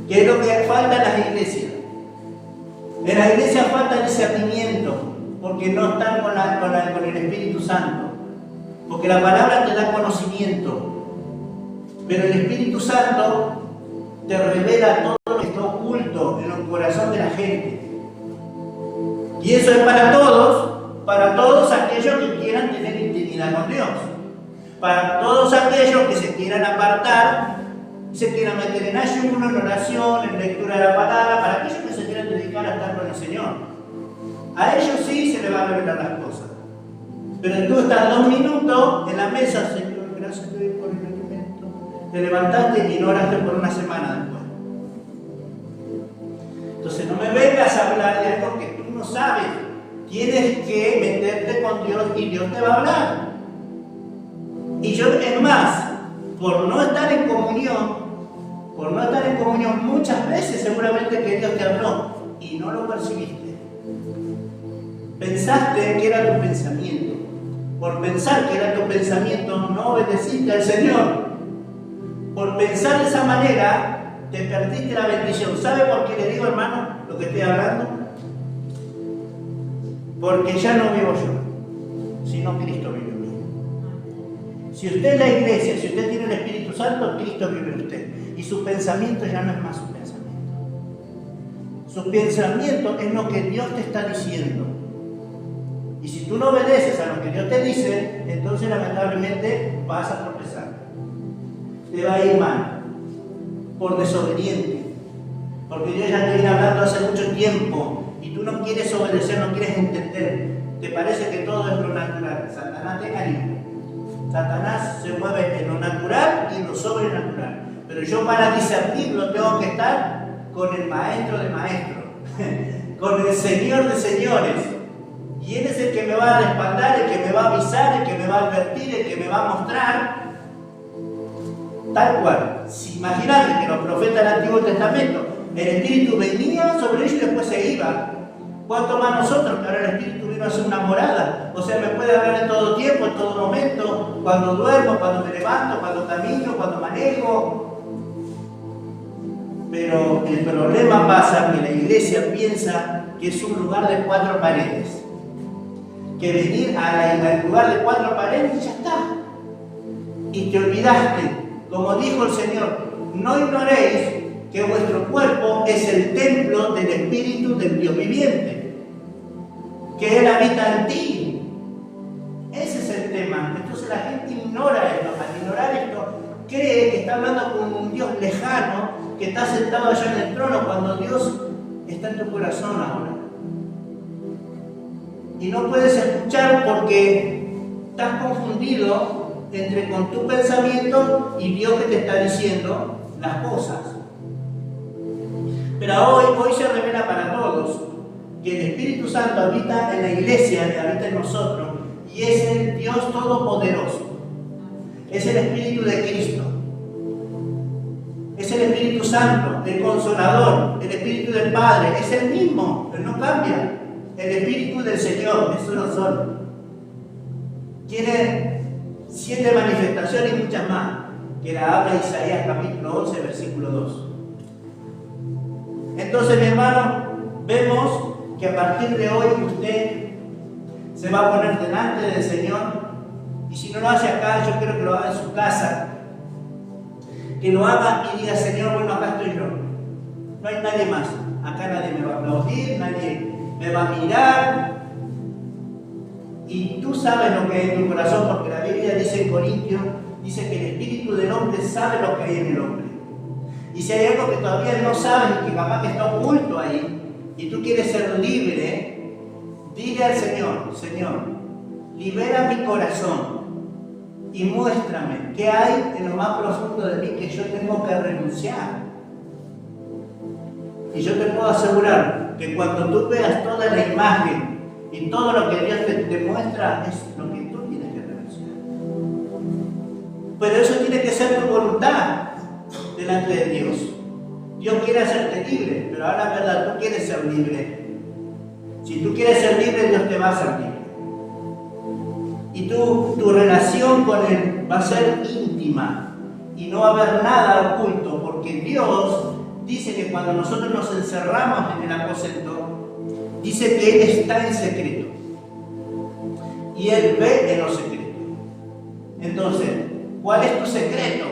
¿Qué es lo que falta en las iglesias? En la iglesia falta el discernimiento, porque no están con el Espíritu Santo. Porque la palabra te da conocimiento, pero el Espíritu Santo te revela todo lo que está oculto en el corazón de la gente. Y eso es para todos aquellos que quieran tener intimidad con Dios. Para todos aquellos que se quieran apartar, se quieran meter en ayuno, en oración, en lectura de la palabra, para aquellos que se quieran dedicar a estar con el Señor. A ellos sí se les va a revelar las cosas. Pero tú estás 2 minutos en la mesa, Señor, gracias te doy por el alimento. Te levantaste y no oraste por una semana después. Entonces no me vengas a hablar de algo que tú no sabes. Tienes que meterte con Dios y Dios te va a hablar. Y yo, es más, por no estar en comunión, muchas veces seguramente que Dios te habló y no lo percibiste. Pensaste que era tu pensamiento. Por pensar que era tu pensamiento, no obedeciste al Señor. Por pensar de esa manera, te perdiste la bendición. ¿Sabe por qué le digo, hermano, lo que estoy hablando? Porque ya no vivo yo, sino Cristo vive en mí. Si usted es la iglesia, si usted tiene el Espíritu Santo, Cristo vive en usted. Y su pensamiento ya no es más su pensamiento. Su pensamiento es lo que Dios te está diciendo. Y si tú no obedeces a lo que Dios te dice, entonces lamentablemente vas a tropezar. Te va a ir mal, por desobediente. Porque yo ya te vine hablando hace mucho tiempo y tú no quieres obedecer, no quieres entender. Te parece que todo es lo natural. Satanás te engaña. Satanás se mueve en lo natural y en lo sobrenatural. Pero yo para discernirlo tengo que estar con el maestro de maestros, con el Señor de señores. Y Él es el que me va a respaldar, el que me va a avisar, el que me va a advertir, el que me va a mostrar. Tal cual. Si imagínate que los profetas del Antiguo Testamento, el Espíritu venía sobre ellos y después se iba. ¿Cuánto más nosotros, que ahora el Espíritu vino a hacer una morada? O sea, me puede hablar en todo tiempo, en todo momento, cuando duermo, cuando me levanto, cuando camino, cuando manejo. Pero el problema pasa que la iglesia piensa que es un lugar de 4 paredes. Que venir al lugar de 4 paredes y ya está. Y te olvidaste, como dijo el Señor, no ignoréis que vuestro cuerpo es el templo del Espíritu del Dios viviente, que Él habita en ti. Ese es el tema. Entonces la gente ignora esto. Al ignorar esto, cree que está hablando con un Dios lejano, que está sentado allá en el trono, cuando Dios está en tu corazón ahora. Y no puedes escuchar porque estás confundido entre con tu pensamiento y Dios que te está diciendo las cosas. Pero hoy se revela para todos que el Espíritu Santo habita en la iglesia, habita en nosotros, y es el Dios Todopoderoso. Es el Espíritu de Cristo. Es el Espíritu Santo, el Consolador, el Espíritu del Padre. Es el mismo, pero no cambia. El Espíritu del Señor, es uno solo. Tiene 7 manifestaciones y muchas más, que la habla Isaías capítulo 11, versículo 2. Entonces, mi hermano, vemos que a partir de hoy usted se va a poner delante del Señor, y si no lo hace acá, yo quiero que lo haga en su casa. Que lo haga y diga, Señor, bueno, acá estoy yo. No hay nadie más. Acá nadie me va a aplaudir, nadie me va a mirar. Y tú sabes lo que hay en tu corazón, porque la Biblia dice en Corintios, dice que el espíritu del hombre sabe lo que hay en el hombre. Y si hay algo que todavía no sabes y que capaz que está oculto ahí, y tú quieres ser libre, dile al Señor, Señor, libera mi corazón y muéstrame qué hay en lo más profundo de mí que yo tengo que renunciar. Y yo te puedo asegurar que cuando tú veas toda la imagen y todo lo que Dios te muestra, es lo que tú tienes que renunciar. Pero eso tiene que ser tu voluntad delante de Dios. Dios quiere hacerte libre, pero ahora la verdad, tú quieres ser libre. Si tú quieres ser libre, Dios te va a hacer libre. Y tu relación con Él va a ser íntima y no va a haber nada oculto, porque Dios dice que cuando nosotros nos encerramos en el aposento, dice que Él está en secreto y Él ve en lo secreto. Entonces, ¿cuál es tu secreto?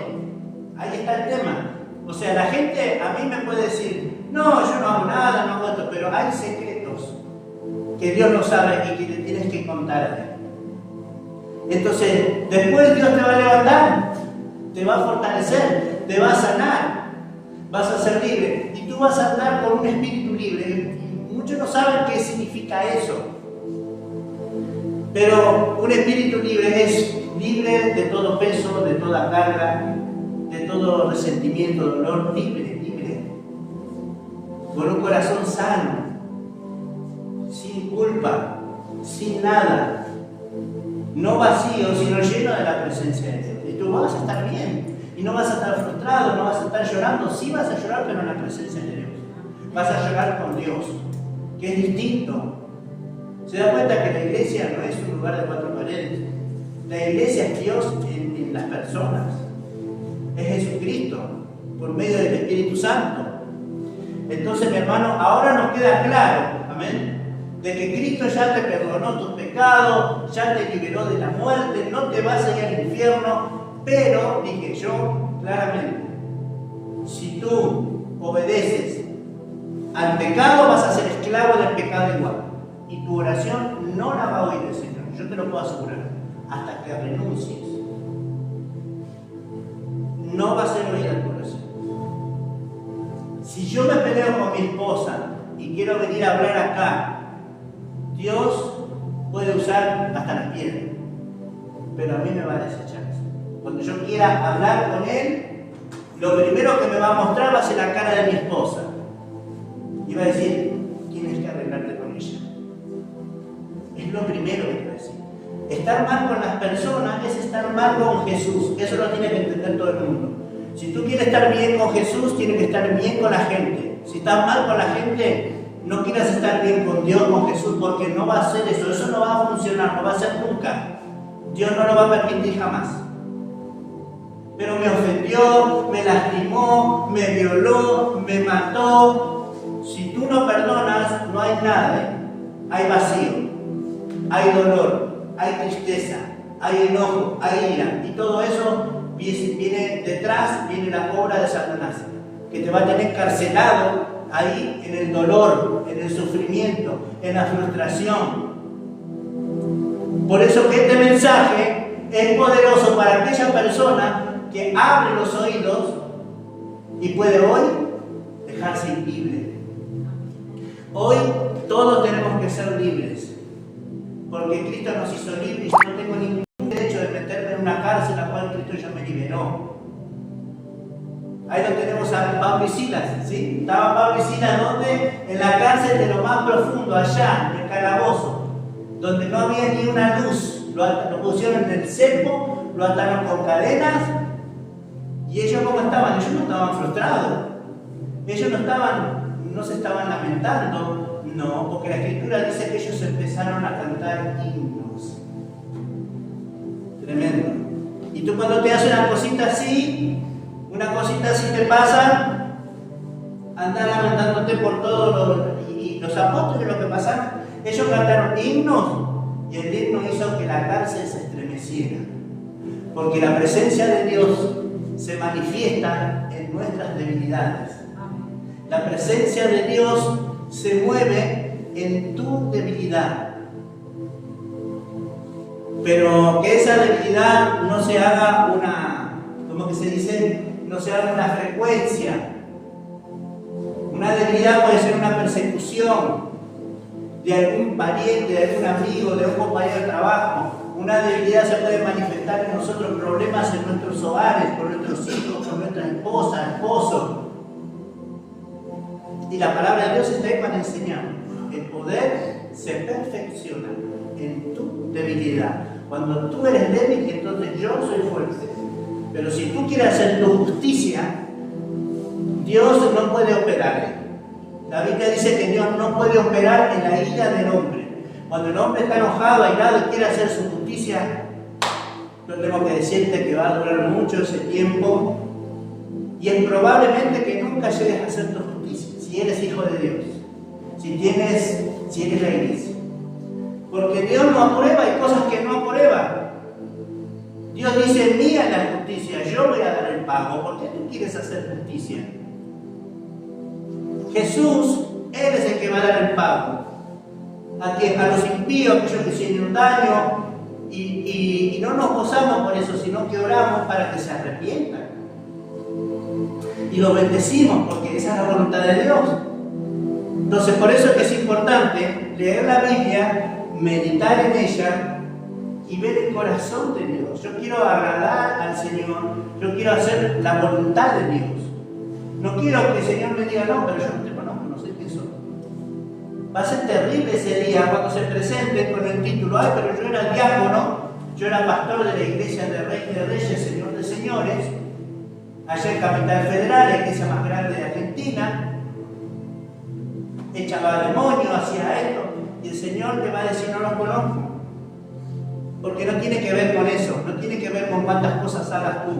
Ahí está el tema. O sea, la gente a mí me puede decir, no, yo no hago nada, no hago esto, pero hay secretos. que Dios lo sabe y que le tienes que contar a Él. Entonces, después Dios te va a levantar, te va a fortalecer, te va a sanar, vas a ser libre y tú vas a andar con un espíritu libre. Muchos no saben qué significa eso, pero un espíritu libre es libre de todo peso, de toda carga, de todo resentimiento, dolor, libre, con un corazón sano, sin culpa, sin nada, no vacío, sino lleno de la presencia de Dios. Y tú vas a estar bien, y no vas a estar frustrado, no vas a estar llorando. Sí vas a llorar, pero en la presencia de Dios. Vas a llorar con Dios, que es distinto. Se da cuenta que la iglesia no es un lugar de cuatro paredes. La iglesia es Dios en las personas. Es Jesucristo, por medio del Espíritu Santo. Entonces, mi hermano, ahora nos queda claro, amén, de que Cristo ya te perdonó tus pecados, ya te liberó de la muerte, no te vas a ir al infierno, pero, dije yo claramente, si tú obedeces al pecado, vas a ser esclavo del pecado igual. Y tu oración no la va a oír el Señor, yo te lo puedo asegurar, hasta que renuncies. No va a ser oída tu oración. Si yo me peleo con mi esposa y quiero venir a hablar acá, Dios puede usar hasta las piedras, pero a mí me va a desechar. Cuando yo quiera hablar con Él, lo primero que me va a mostrar va a ser la cara de mi esposa. Y va a decir, tienes que arreglarte con ella. Es lo primero que va a decir. Estar mal con las personas es estar mal con Jesús. Eso lo tiene que entender todo el mundo. Si tú quieres estar bien con Jesús, tienes que estar bien con la gente. Si estás mal con la gente, no quieras estar bien con Dios, con Jesús, porque no va a ser eso. Eso no va a funcionar, no va a ser nunca. Dios no lo va a permitir jamás. Pero me ofendió, me lastimó, me violó, me mató. Si tú no perdonas, no hay nada. Hay vacío, hay dolor, hay tristeza, hay enojo, hay ira. Y todo eso viene detrás, viene la obra de Satanás, que te va a tener encarcelado ahí en el dolor, en el sufrimiento, en la frustración. Por eso que este mensaje es poderoso para aquella persona que abre los oídos y puede hoy dejarse libre. Hoy todos tenemos que ser libres, porque Cristo nos hizo libres y yo no tengo ningún derecho de meterme en una cárcel la cual Cristo ya me liberó. Ahí lo tenemos a Pablo y Silas, ¿sí? Estaba Pablo y Silas, ¿dónde? En la cárcel de lo más profundo, allá, en el calabozo, donde no había ni una luz. Lo pusieron en el cepo, lo ataron con cadenas. ¿Y ellos cómo estaban? Ellos no estaban frustrados. Ellos no se estaban lamentando. No, porque la Escritura dice que ellos empezaron a cantar himnos. Tremendo. Y tú cuando te haces una cosita así te pasa, andás lamentándote por todo y los apóstoles lo que pasaron, ellos cantaron himnos y el himno hizo que la cárcel se estremeciera. Porque la presencia de Dios se manifiesta en nuestras debilidades. La presencia de Dios se mueve en tu debilidad. Pero que esa debilidad no se haga ¿cómo que se dice? No se haga una frecuencia. Una debilidad puede ser una persecución de algún pariente, de algún amigo, de un compañero de trabajo. Una debilidad se puede manifestar en nosotros, problemas en nuestros hogares, con nuestros hijos, con nuestra esposa, esposo. Y la palabra de Dios está ahí para enseñar. El poder se perfecciona en tu debilidad. Cuando tú eres débil, entonces yo soy fuerte. Pero si tú quieres hacer tu justicia, Dios no puede operar. La Biblia dice que Dios no puede operar en la ira del hombre. Cuando el hombre está enojado, airado y quiere hacer su justicia, no tengo que decirte que va a durar mucho ese tiempo y es probablemente que nunca llegues a hacer tu justicia, si eres hijo de Dios, si eres la iglesia. Porque Dios no aprueba, hay cosas que no aprueba. Dios dice, mía es la justicia, yo voy a dar el pago. ¿Por qué tú quieres hacer justicia? Jesús, Él es el que va a dar el pago. a los impíos, aquellos que hicieron daño, y no nos gozamos por eso, sino que oramos para que se arrepientan. Y los bendecimos porque esa es la voluntad de Dios. Entonces, por eso es que es importante leer la Biblia, meditar en ella y ver el corazón de Dios. Yo quiero agradar al Señor, yo quiero hacer la voluntad de Dios. No quiero que el Señor me diga, no, pero yo no te conozco, no sé quién soy. Va a ser terrible ese día cuando se presente con el título, ay, pero yo era diácono, yo era pastor de la iglesia de Reyes de Reyes, Señor de Señores, allá en Capital Federal, la iglesia más grande de Argentina, echaba demonios, hacía esto, y el Señor te va a decir, no lo conozco. Porque no tiene que ver con eso, no tiene que ver con cuántas cosas hagas tú.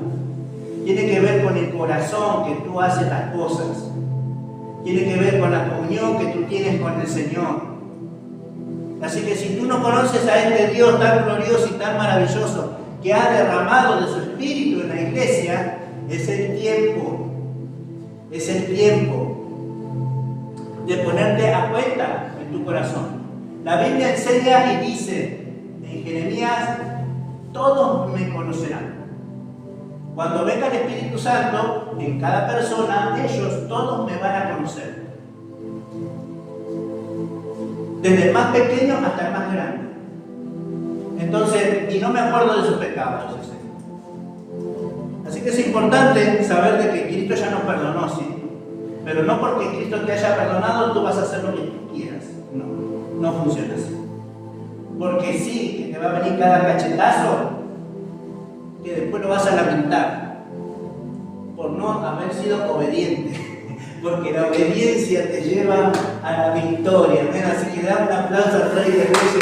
Tiene que ver con el corazón que tú haces las cosas. Tiene que ver con la comunión que tú tienes con el Señor. Así que si tú no conoces a este Dios tan glorioso y tan maravilloso que ha derramado de su Espíritu en la iglesia, es el tiempo de ponerte a cuenta en tu corazón. La Biblia enseña y dice en Jeremías, todos me conocerán. Cuando venga el Espíritu Santo en cada persona, ellos todos me van a conocer. Desde el más pequeño hasta el más grande. Entonces, y no me acuerdo de sus pecados. Así que es importante saber de que Cristo ya nos perdonó, sí. Pero no porque Cristo te haya perdonado, tú vas a hacer lo que tú quieras. No funciona así. Porque sí, que te va a venir cada cachetazo, que después lo vas a lamentar por no haber sido obediente. Porque la obediencia te lleva a la victoria. ¿Ven? Así que da un aplauso al Rey de Reyes.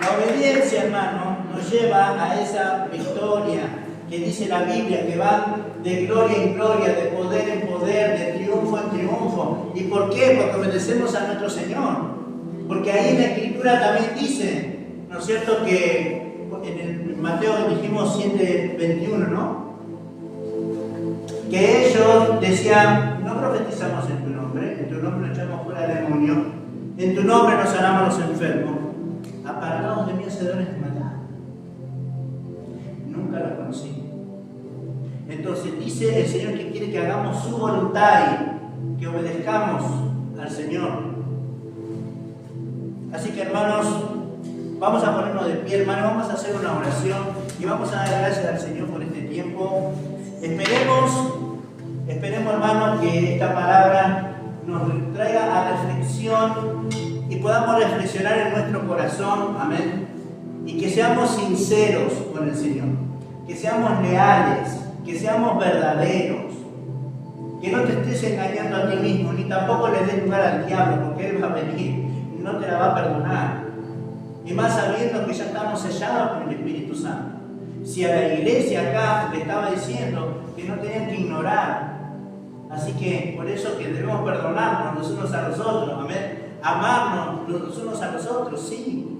La obediencia, hermano, nos lleva a esa victoria que dice la Biblia, que va de gloria en gloria, de poder en poder, de triunfo en triunfo. ¿Y por qué? Porque obedecemos a nuestro Señor. Porque ahí en la Escritura también dice, ¿no es cierto?, que en Mateo dijimos 7:21, ¿no? Que ellos decían, no profetizamos en tu nombre echamos fuera demonios, en tu nombre nos sanamos los enfermos. Apartados de mí, hacedores de maldad. Nunca los conocí. Entonces dice el Señor que quiere que hagamos su voluntad y que obedezcamos al Señor. Así que, hermanos, vamos a ponernos de pie, hermanos, vamos a hacer una oración y vamos a dar gracias al Señor por este tiempo. Esperemos, hermanos, que esta palabra nos traiga a reflexión y podamos reflexionar en nuestro corazón, amén, y que seamos sinceros con el Señor, que seamos leales, que seamos verdaderos, que no te estés engañando a ti mismo, ni tampoco le des lugar al diablo, porque él va a venir y no te la va a perdonar. Y más sabiendo que ya estamos sellados con el Espíritu Santo. Si a la iglesia acá le estaba diciendo que no tenían que ignorar. Así que por eso que debemos perdonarnos los unos a los otros, amén. Amarnos los unos a los otros, sí.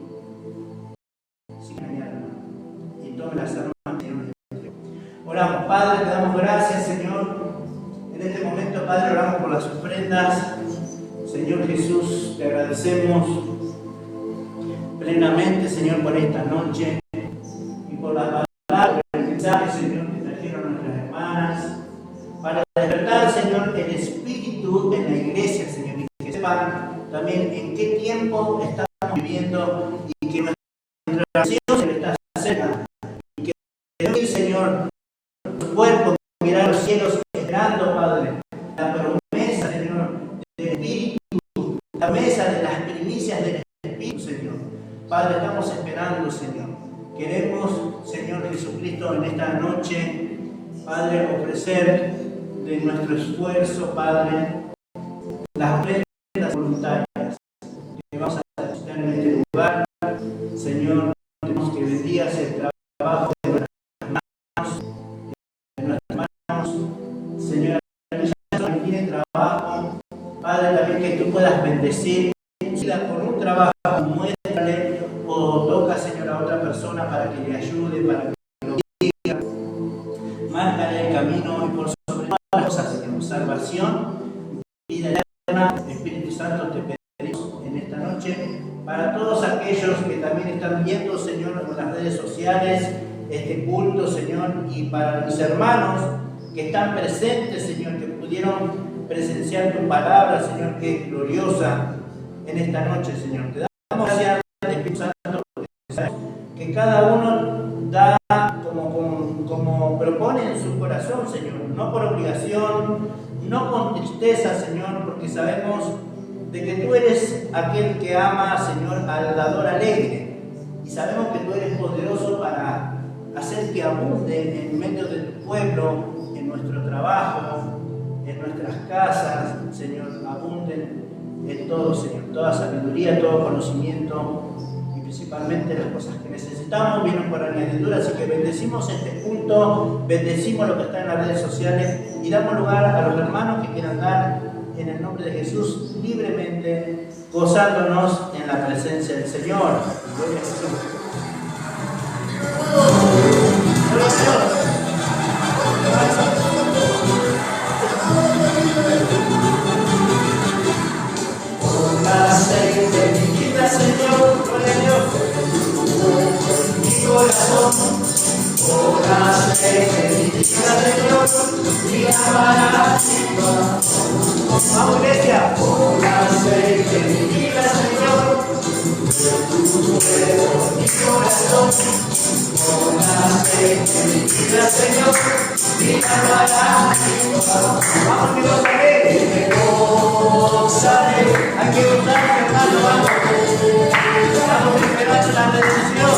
Sin engañarnos. Y tome las armas. Oramos, Padre, te damos gracias, Señor. En este momento, Padre, oramos por las ofrendas. Señor Jesús, te agradecemos plenamente, Señor, por esta noche y por la palabra, por el mensaje, Señor, que trajeron nuestras hermanas, para despertar, Señor, el espíritu en la iglesia, Señor, y que sepan también en qué tiempo estamos viviendo y que nuestra oración se le está cerca y que hoy, Señor, tu cuerpo mirar los cielos esperando, Padre, la promesa, Señor, del Espíritu, la mesa de las primicias del Espíritu, Señor. Padre, estamos esperando, Señor. Queremos, Señor Jesucristo, en esta noche, Padre, ofrecer de nuestro esfuerzo, Padre, las ofrendas voluntarias que vamos a depositar en este lugar. Señor, tenemos que bendigas el trabajo de nuestras manos, Señor, aquellas que tienen trabajo, Padre, también que tú puedas bendecir con un trabajo, muéstrale o toca, Señor, a otra persona para que le ayude, para que lo diga, márcale el camino y por sobre todas las cosas, Señor, salvación, vida eterna. Espíritu Santo, te pedimos en esta noche para todos aquellos que también están viendo, Señor, en las redes sociales este culto, Señor, y para mis hermanos que están presentes, Señor, que pudieron presenciar tu palabra, Señor, que es gloriosa en esta noche, Señor. Te damos gracias, Espíritu Santo, que cada uno da como propone en su corazón, Señor, no por obligación, no con tristeza, Señor, porque sabemos de que tú eres aquel que ama, Señor, al dador alegre, y sabemos que tú eres poderoso para hacer que abunde en medio de tu pueblo, en nuestro trabajo, en nuestras casas, Señor, abunden en todo, Señor, toda sabiduría, todo conocimiento, y principalmente las cosas que necesitamos vienen por añadidura. Así que bendecimos este culto, bendecimos lo que está en las redes sociales y damos lugar a los hermanos que quieran dar en el nombre de Jesús libremente, gozándonos en la presencia del Señor. Gloria a Jesús. Gloria a Dios. Con aceite de mi vida, Señor, gloria a Dios. Mi corazón, con aceite de mi vida, Señor, mi amará. Vamos, iglesia. Con aceite de mi vida, Señor, mi corazón, con aceite de mi vida, Señor, mi amará. Vamos, que gozaré, hay que gozar, hermano, vamos. Estamos esperando la redención.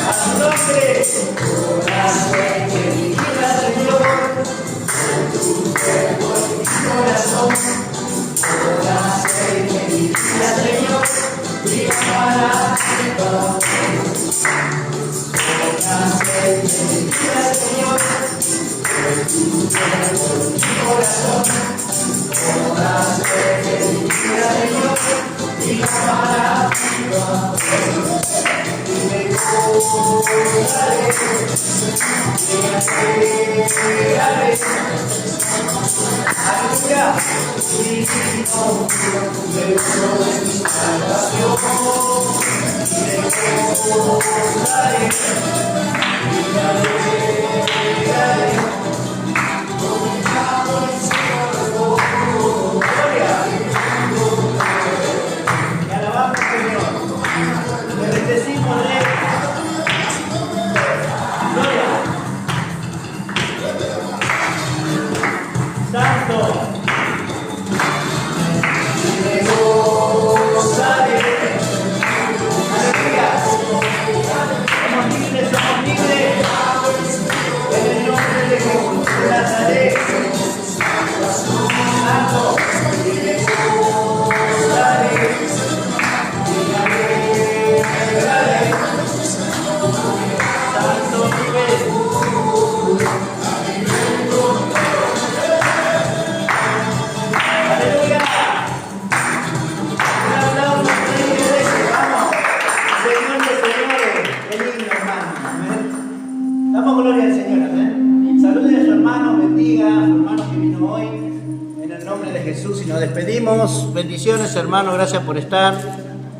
A su nombre, corazón, con aceite de mi vida, Señor, mi amará. Con aceite de mi vida, Señor, mi corazón, con aceite de mi vida, Señor, mi amará. Y me gozaré, me alegraré. Aleluya. Y no me gozó de mi salvación. Me gozaré, me alegraré. Con mi amor en su corazón. Gloria. Te alabamos, Señor. Te bendecimos, Rey. Gloria. Santo. Me gozaré. Aleluya. Somos libres, somos libres. En el nombre de Jesús de Nazaret. Santo. Me gozaré. Me alegraré. Santo, vive. Damos gloria al Señor, amén. Salude a su hermano, bendiga a su hermano que vino hoy. En el nombre de Jesús y nos despedimos. Bendiciones, hermano, gracias por estar.